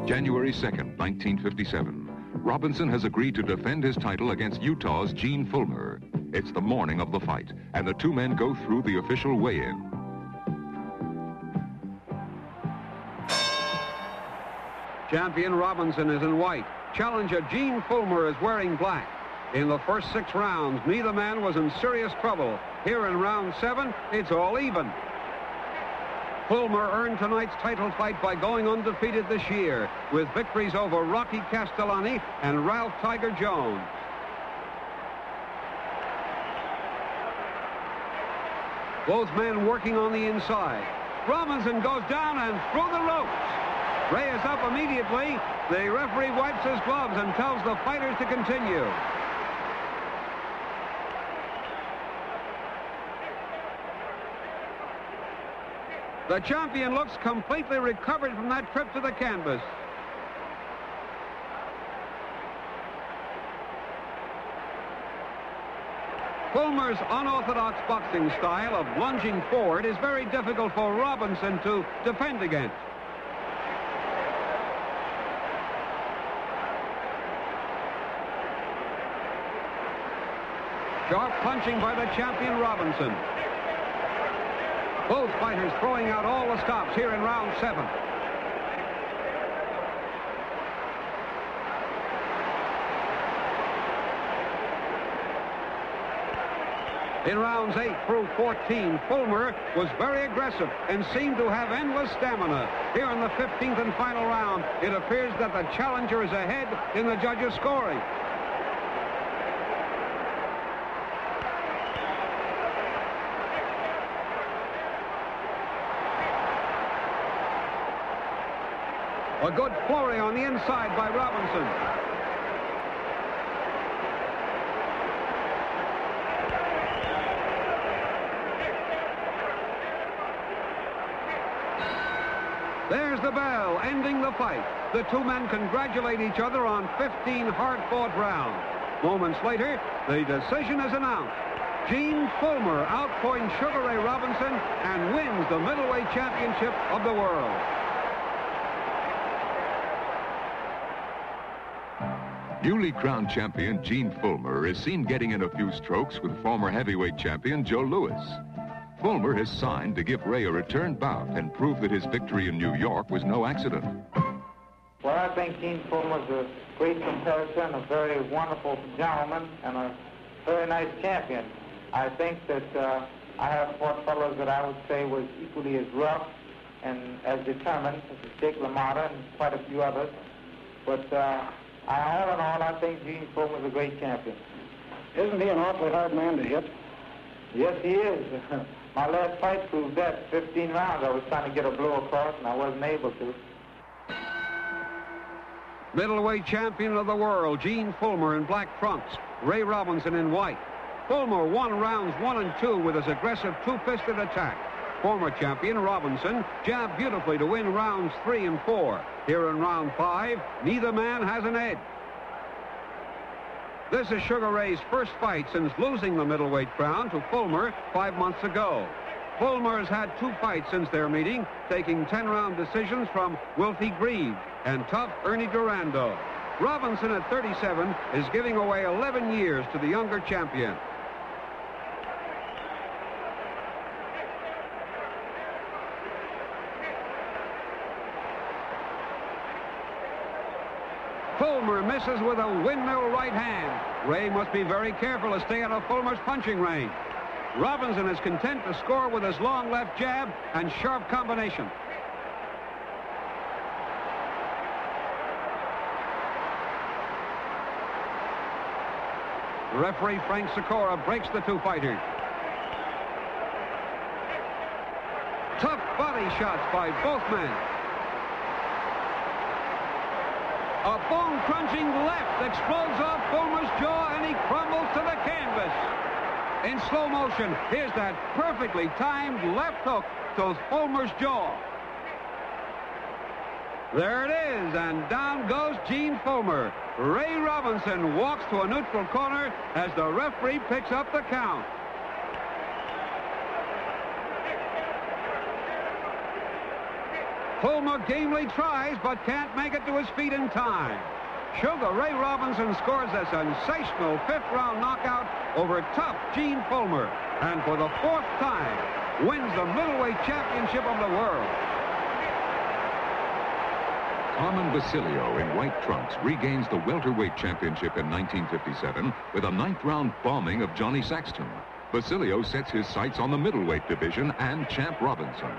January 2nd, 1957. Robinson has agreed to defend his title against Utah's Gene Fullmer. It's the morning of the fight, and the 2 men go through the official weigh-in. Champion Robinson is in white. Challenger Gene Fullmer is wearing black. In the first 6 rounds, neither man was in serious trouble. Here in round 7, it's all even. Fullmer earned tonight's title fight by going undefeated this year, with victories over Rocky Castellani and Ralph Tiger Jones. Both men working on the inside. Robinson goes down and through the ropes. Ray is up immediately. The referee wipes his gloves and tells the fighters to continue. The champion looks completely recovered from that trip to the canvas. Fullmer's unorthodox boxing style of lunging forward is very difficult for Robinson to defend against. Sharp punching by the champion Robinson. Both fighters throwing out all the stops here in round 7. In rounds 8 through 14, Fulmer was very aggressive and seemed to have endless stamina. Here in the 15th and final round, it appears that the challenger is ahead in the judges' scoring. A good flurry on the inside by Robinson. There's the bell, ending the fight. The two men congratulate each other on 15 hard-fought rounds. Moments later, the decision is announced. Gene Fullmer outpoints Sugar Ray Robinson and wins the middleweight championship of the world. Newly crowned champion Gene Fullmer is seen getting in a few strokes with former heavyweight champion Joe Louis. Fullmer has signed to give Ray a return bout and prove that his victory in New York was no accident. Well, I think Gene Fullmer's a great competitor, a very wonderful gentleman, and a very nice champion. I think that I have fought fellows that I would say was equally as rough and as determined as Jake LaMotta and quite a few others. But all in all, I think Gene Fullmer's a great champion. Isn't he an awfully hard man to hit? Yes, he is. My last fight proved that. 15 rounds, I was trying to get a blow across, and I wasn't able to. Middleweight champion of the world, Gene Fullmer in black trunks, Ray Robinson in white. Fullmer won rounds 1 and 2 with his aggressive two-fisted attack. Former champion Robinson jabbed beautifully to win rounds 3 and 4. Here in round 5, neither man has an edge. This is Sugar Ray's first fight since losing the middleweight crown to Fullmer 5 months ago. Fullmer has had 2 fights since their meeting, taking 10-round decisions from Wilfie Grieve and tough Ernie Durando. Robinson at 37 is giving away 11 years to the younger champion. Fullmer misses with a windmill right hand. Ray must be very careful to stay out of Fulmer's punching range. Robinson is content to score with his long left jab and sharp combination. Referee Frank Sikora breaks the two fighters. Tough body shots by both men. A bone-crunching left explodes off Fulmer's jaw, and he crumbles to the canvas. In slow motion, here's that perfectly timed left hook to Fulmer's jaw. There it is, and down goes Gene Fullmer. Ray Robinson walks to a neutral corner as the referee picks up the count. Fullmer gamely tries, but can't make it to his feet in time. Sugar Ray Robinson scores a sensational 5th-round knockout over tough Gene Fullmer, and for the 4th time, wins the middleweight championship of the world. Carmen Basilio in white trunks regains the welterweight championship in 1957 with a 9th-round bombing of Johnny Saxton. Basilio sets his sights on the middleweight division and champ Robinson.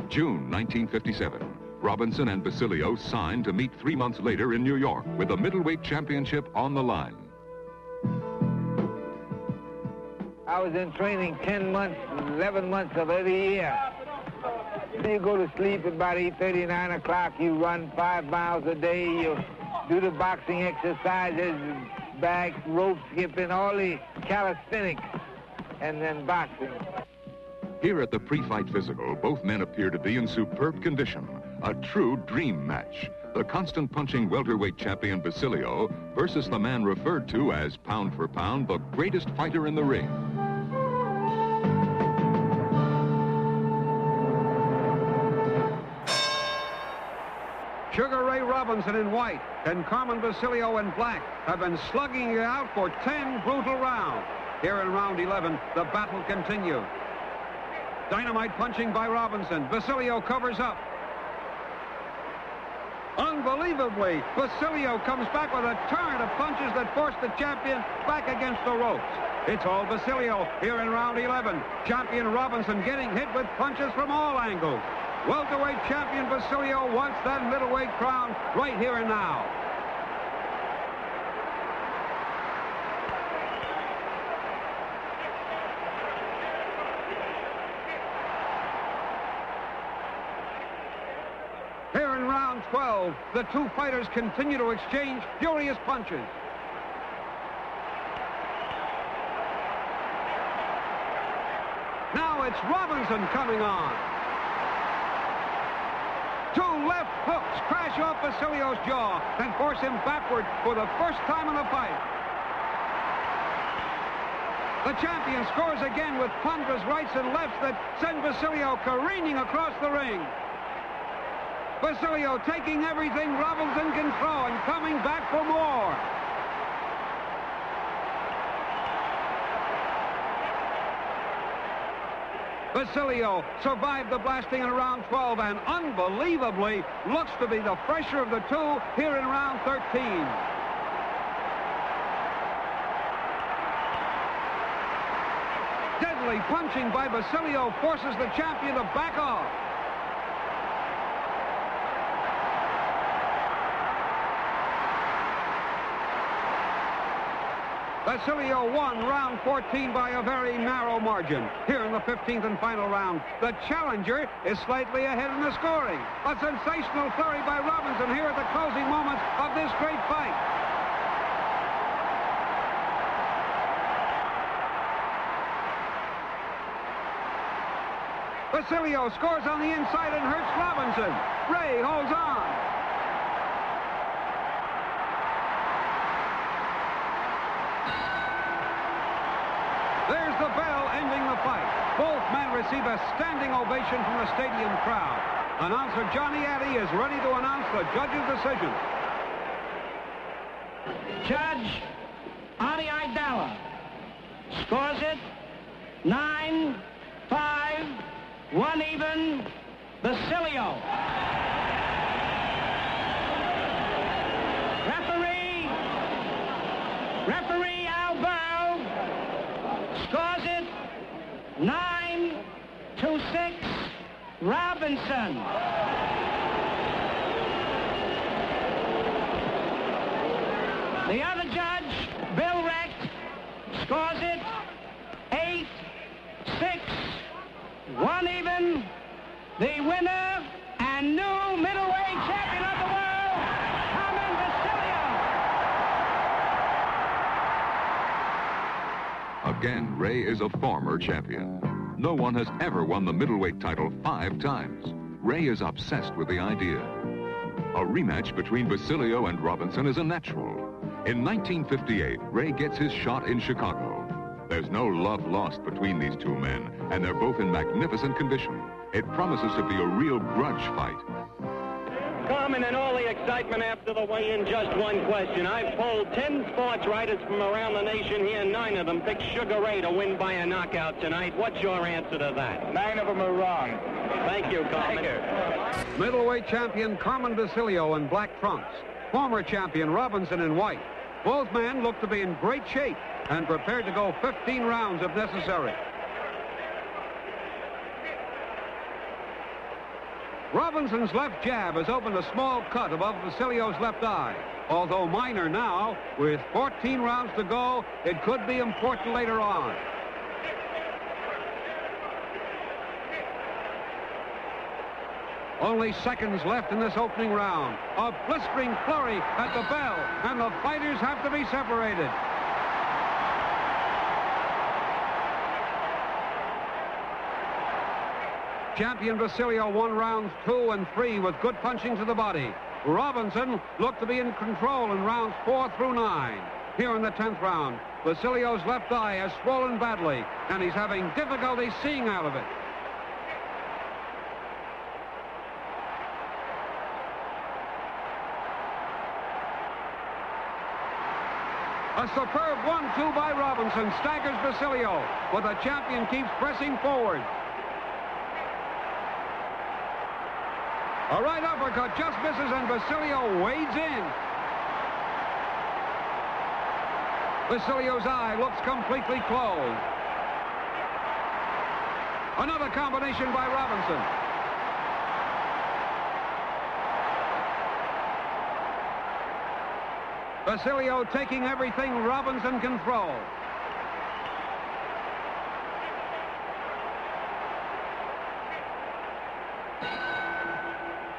June 1957. Robinson and Basilio signed to meet 3 months later in New York with the middleweight championship on the line. I was in training 10 months, 11 months of every year. You go to sleep at about 8:30, 9 o'clock. You run 5 miles a day. You do the boxing exercises, bag, rope skipping, all the calisthenics, and then boxing. Here at the pre-fight physical, both men appear to be in superb condition. A true dream match. The constant punching welterweight champion Basilio versus the man referred to as, pound for pound, the greatest fighter in the ring. Sugar Ray Robinson in white and Carmen Basilio in black have been slugging it out for 10 brutal rounds. Here in round 11, the battle continues. Dynamite punching by Robinson. Basilio covers up. Unbelievably, Basilio comes back with a torrent of punches that force the champion back against the ropes. It's all Basilio here in round 11. Champion Robinson getting hit with punches from all angles. Welterweight champion Basilio wants that middleweight crown right here and now. Here in round 12, the two fighters continue to exchange furious punches. Now it's Robinson coming on. Two left hooks crash off Basilio's jaw and force him backward for the first time in the fight. The champion scores again with ponderous rights and lefts that send Basilio careening across the ring. Basilio taking everything Robinson can throw and coming back for more. Basilio survived the blasting in round 12 and unbelievably looks to be the fresher of the two here in round 13. Deadly punching by Basilio forces the champion to back off. Basilio won round 14 by a very narrow margin. Here in the 15th and final round, the challenger is slightly ahead in the scoring. A sensational flurry by Robinson here at the closing moments of this great fight. Basilio scores on the inside and hurts Robinson. Ray holds on. There's the bell ending the fight. Both men receive a standing ovation from the stadium crowd. Announcer Johnny Addy is ready to announce the judge's decision. Judge Adi Idala scores it 9-5, 1 even, Basilio. Referee Al Burl scores it 9-6, Robinson. The other judge, Bill Recht, scores it 8-6, 1 even. The winner and new middleweight champion of the world, Carmen Basilio. Again, Ray is a former champion. No one has ever won the middleweight title 5 times. Ray is obsessed with the idea. A rematch between Basilio and Robinson is a natural. In 1958, Ray gets his shot in Chicago. There's no love lost between these two men, and they're both in magnificent condition. It promises to be a real grudge fight. Carmen, in all the excitement after the weigh-in, just one question. I've polled 10 sports writers from around the nation here. 9 of them picked Sugar Ray to win by a knockout tonight. What's your answer to that? 9 of them are wrong. Thank you, Carmen. Thank you. Middleweight champion Carmen Basilio in black trunks. Former champion Robinson in white. Both men look to be in great shape and prepared to go 15 rounds if necessary. Robinson's left jab has opened a small cut above Basilio's left eye. Although minor now, with 14 rounds to go, it could be important later on. Only seconds left in this opening round. A blistering flurry at the bell, and the fighters have to be separated. Champion Basilio won rounds 2 and 3 with good punching to the body. Robinson looked to be in control in rounds 4 through 9. Here in the 10th round, Basilio's left eye has swollen badly, and he's having difficulty seeing out of it. A superb 1-2 by Robinson staggers Basilio, but the champion keeps pressing forward. A right uppercut just misses, and Basilio wades in. Basilio's eye looks completely closed. Another combination by Robinson. Basilio taking everything Robinson can throw.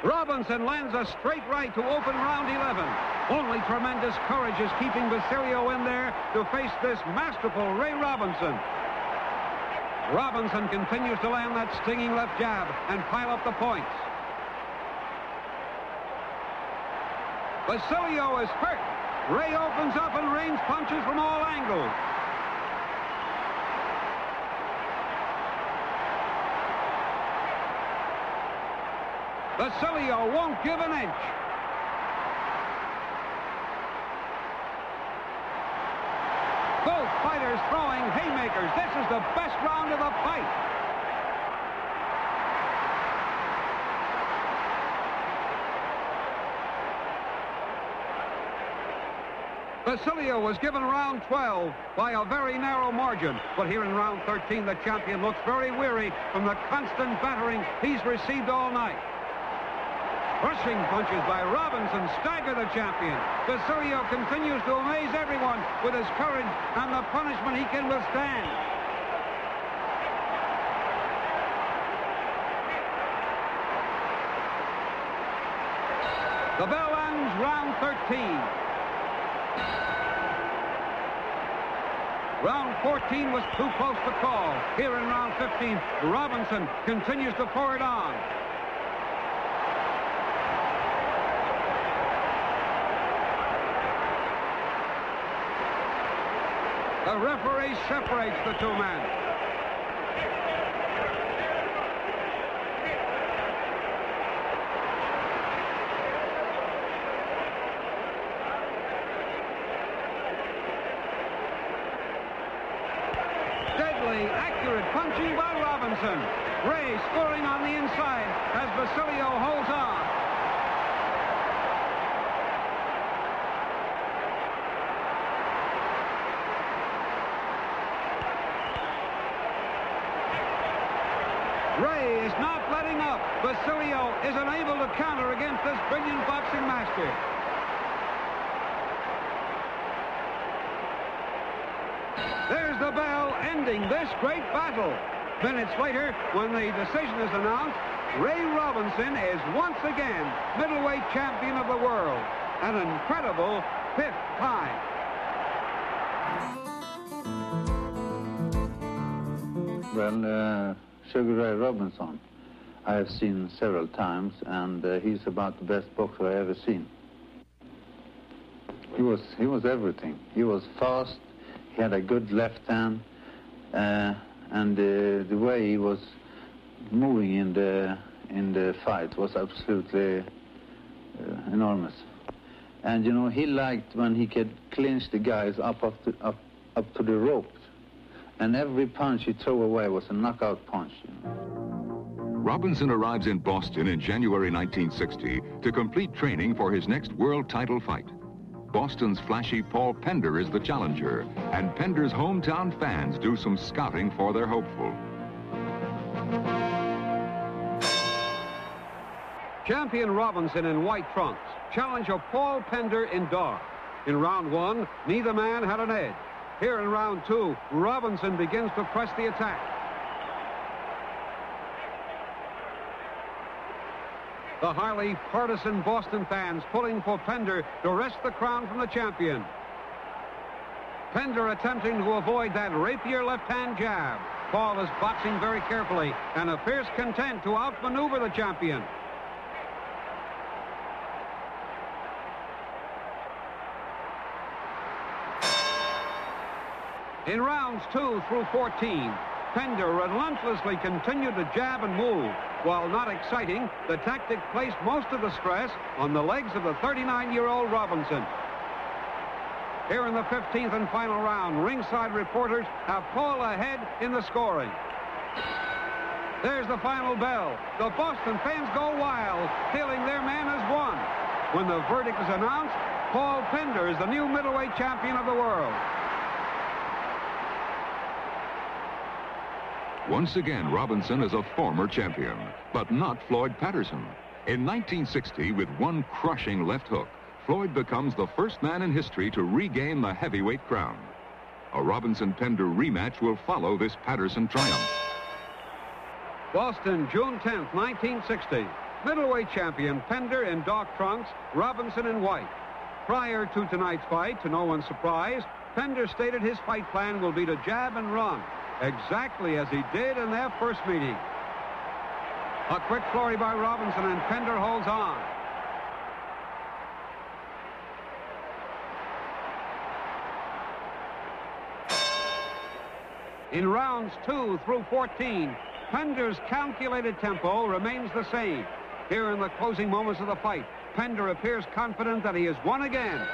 Robinson lands a straight right to open round 11. Only tremendous courage is keeping Basilio in there to face this masterful Ray Robinson. Robinson continues to land that stinging left jab and pile up the points. Basilio is hurt. Ray opens up and rains punches from all angles. Basilio won't give an inch. Both fighters throwing haymakers. This is the best round of the fight. Basilio was given round 12 by a very narrow margin. But here in round 13, the champion looks very weary from the constant battering he's received all night. Rushing punches by Robinson stagger the champion. Basilio continues to amaze everyone with his courage and the punishment he can withstand. The bell ends round 13. Round 14 was too close to call. Here in round 15, Robinson continues to pour it on. The referee separates the two men. Deadly, accurate punching by Robinson. Ray scoring on the inside as Basilio holds on. Ray is not letting up. Basilio is unable to counter against this brilliant boxing master. There's the bell ending this great battle. Minutes later, when the decision is announced, Ray Robinson is once again middleweight champion of the world. An incredible 5th time. Well, Sugar Ray Robinson, I have seen several times, and he's about the best boxer I ever seen. He was everything. He was fast. He had a good left hand, and the way he was moving in the fight was absolutely enormous. And you know, he liked when he could clinch the guys up to the rope. And every punch he threw away was a knockout punch. You know. Robinson arrives in Boston in January 1960 to complete training for his next world title fight. Boston's flashy Paul Pender is the challenger, and Pender's hometown fans do some scouting for their hopeful. Champion Robinson in white trunks. Challenger Paul Pender in dark. In round 1, neither man had an edge. Here in round 2, Robinson begins to press the attack. The highly partisan Boston fans pulling for Pender to wrest the crown from the champion. Pender attempting to avoid that rapier left-hand jab. Paul is boxing very carefully and a fierce content to outmaneuver the champion. In rounds 2 through 14, Pender relentlessly continued to jab and move. While not exciting, the tactic placed most of the stress on the legs of the 39-year-old Robinson. Here in the 15th and final round, ringside reporters have Paul ahead in the scoring. There's the final bell. The Boston fans go wild, feeling their man has won. When the verdict is announced, Paul Pender is the new middleweight champion of the world. Once again, Robinson is a former champion, but not Floyd Patterson. In 1960, with one crushing left hook, Floyd becomes the first man in history to regain the heavyweight crown. A Robinson-Pender rematch will follow this Patterson triumph. Boston, June 10th, 1960. Middleweight champion Pender in dark trunks, Robinson in white. Prior to tonight's fight, to no one's surprise, Pender stated his fight plan will be to jab and run, exactly as he did in their first meeting. A quick flurry by Robinson, and Pender holds on. In rounds 2 through 14, Pender's calculated tempo remains the same. Here in the closing moments of the fight, Pender appears confident that he has won again.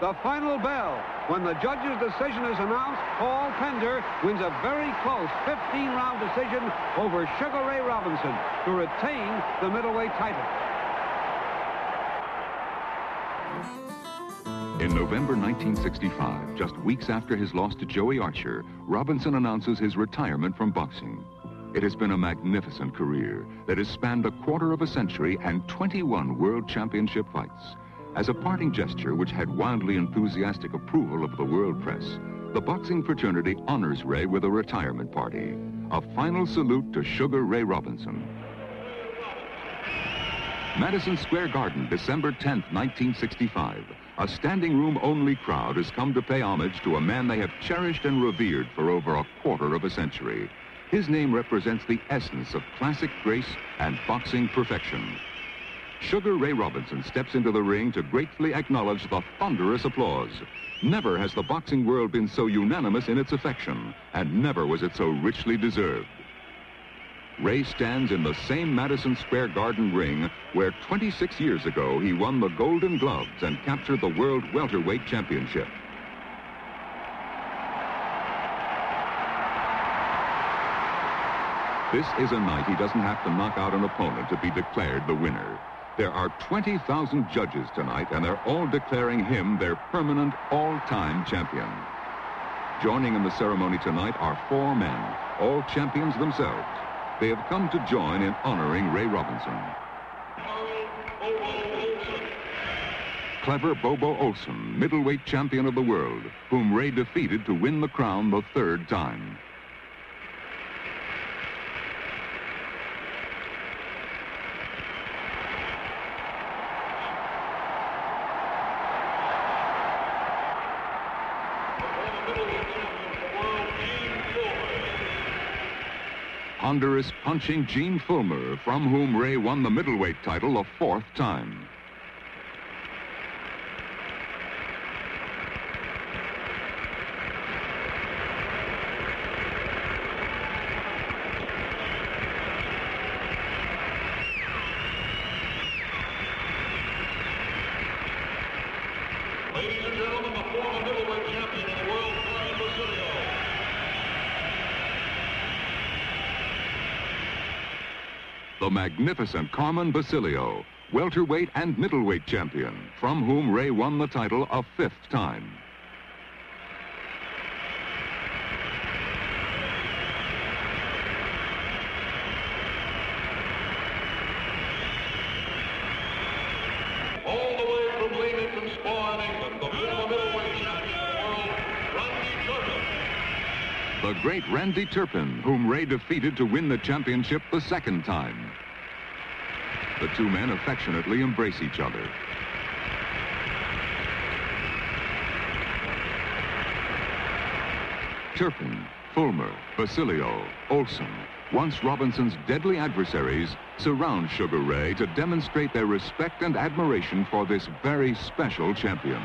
The final bell. When the judge's decision is announced, Paul Pender wins a very close 15-round decision over Sugar Ray Robinson to retain the middleweight title. In November 1965, just weeks after his loss to Joey Archer, Robinson announces his retirement from boxing. It has been a magnificent career that has spanned a quarter of a century and 21 world championship fights. As a parting gesture which had wildly enthusiastic approval of the world press, the boxing fraternity honors Ray with a retirement party. A final salute to Sugar Ray Robinson. Madison Square Garden, December 10th, 1965. A standing room only crowd has come to pay homage to a man they have cherished and revered for over a quarter of a century. His name represents the essence of classic grace and boxing perfection. Sugar Ray Robinson steps into the ring to gratefully acknowledge the thunderous applause. Never has the boxing world been so unanimous in its affection, and never was it so richly deserved. Ray stands in the same Madison Square Garden ring where 26 years ago he won the Golden Gloves and captured the World Welterweight Championship. This is a night he doesn't have to knock out an opponent to be declared the winner. There are 20,000 judges tonight, and they're all declaring him their permanent, all-time champion. Joining in the ceremony tonight are 4 men, all champions themselves. They have come to join in honoring Ray Robinson. Clever Bobo Olson, middleweight champion of the world, whom Ray defeated to win the crown the 3rd time. Ponderous punching Gene Fullmer, from whom Ray won the middleweight title a 4th time. Ladies and gentlemen, the former middleweight champion of the world, Carmen Basilio. The magnificent Carmen Basilio, welterweight and middleweight champion, from whom Ray won the title a 5th time. All the way from Leamington Spa in England, the former middleweight champion of the world, Randy Turpin. The great Randy Turpin, whom Ray defeated to win the championship the 2nd time. The 2 men affectionately embrace each other. Turpin, Fullmer, Basilio, Olson, once Robinson's deadly adversaries, surround Sugar Ray to demonstrate their respect and admiration for this very special champion.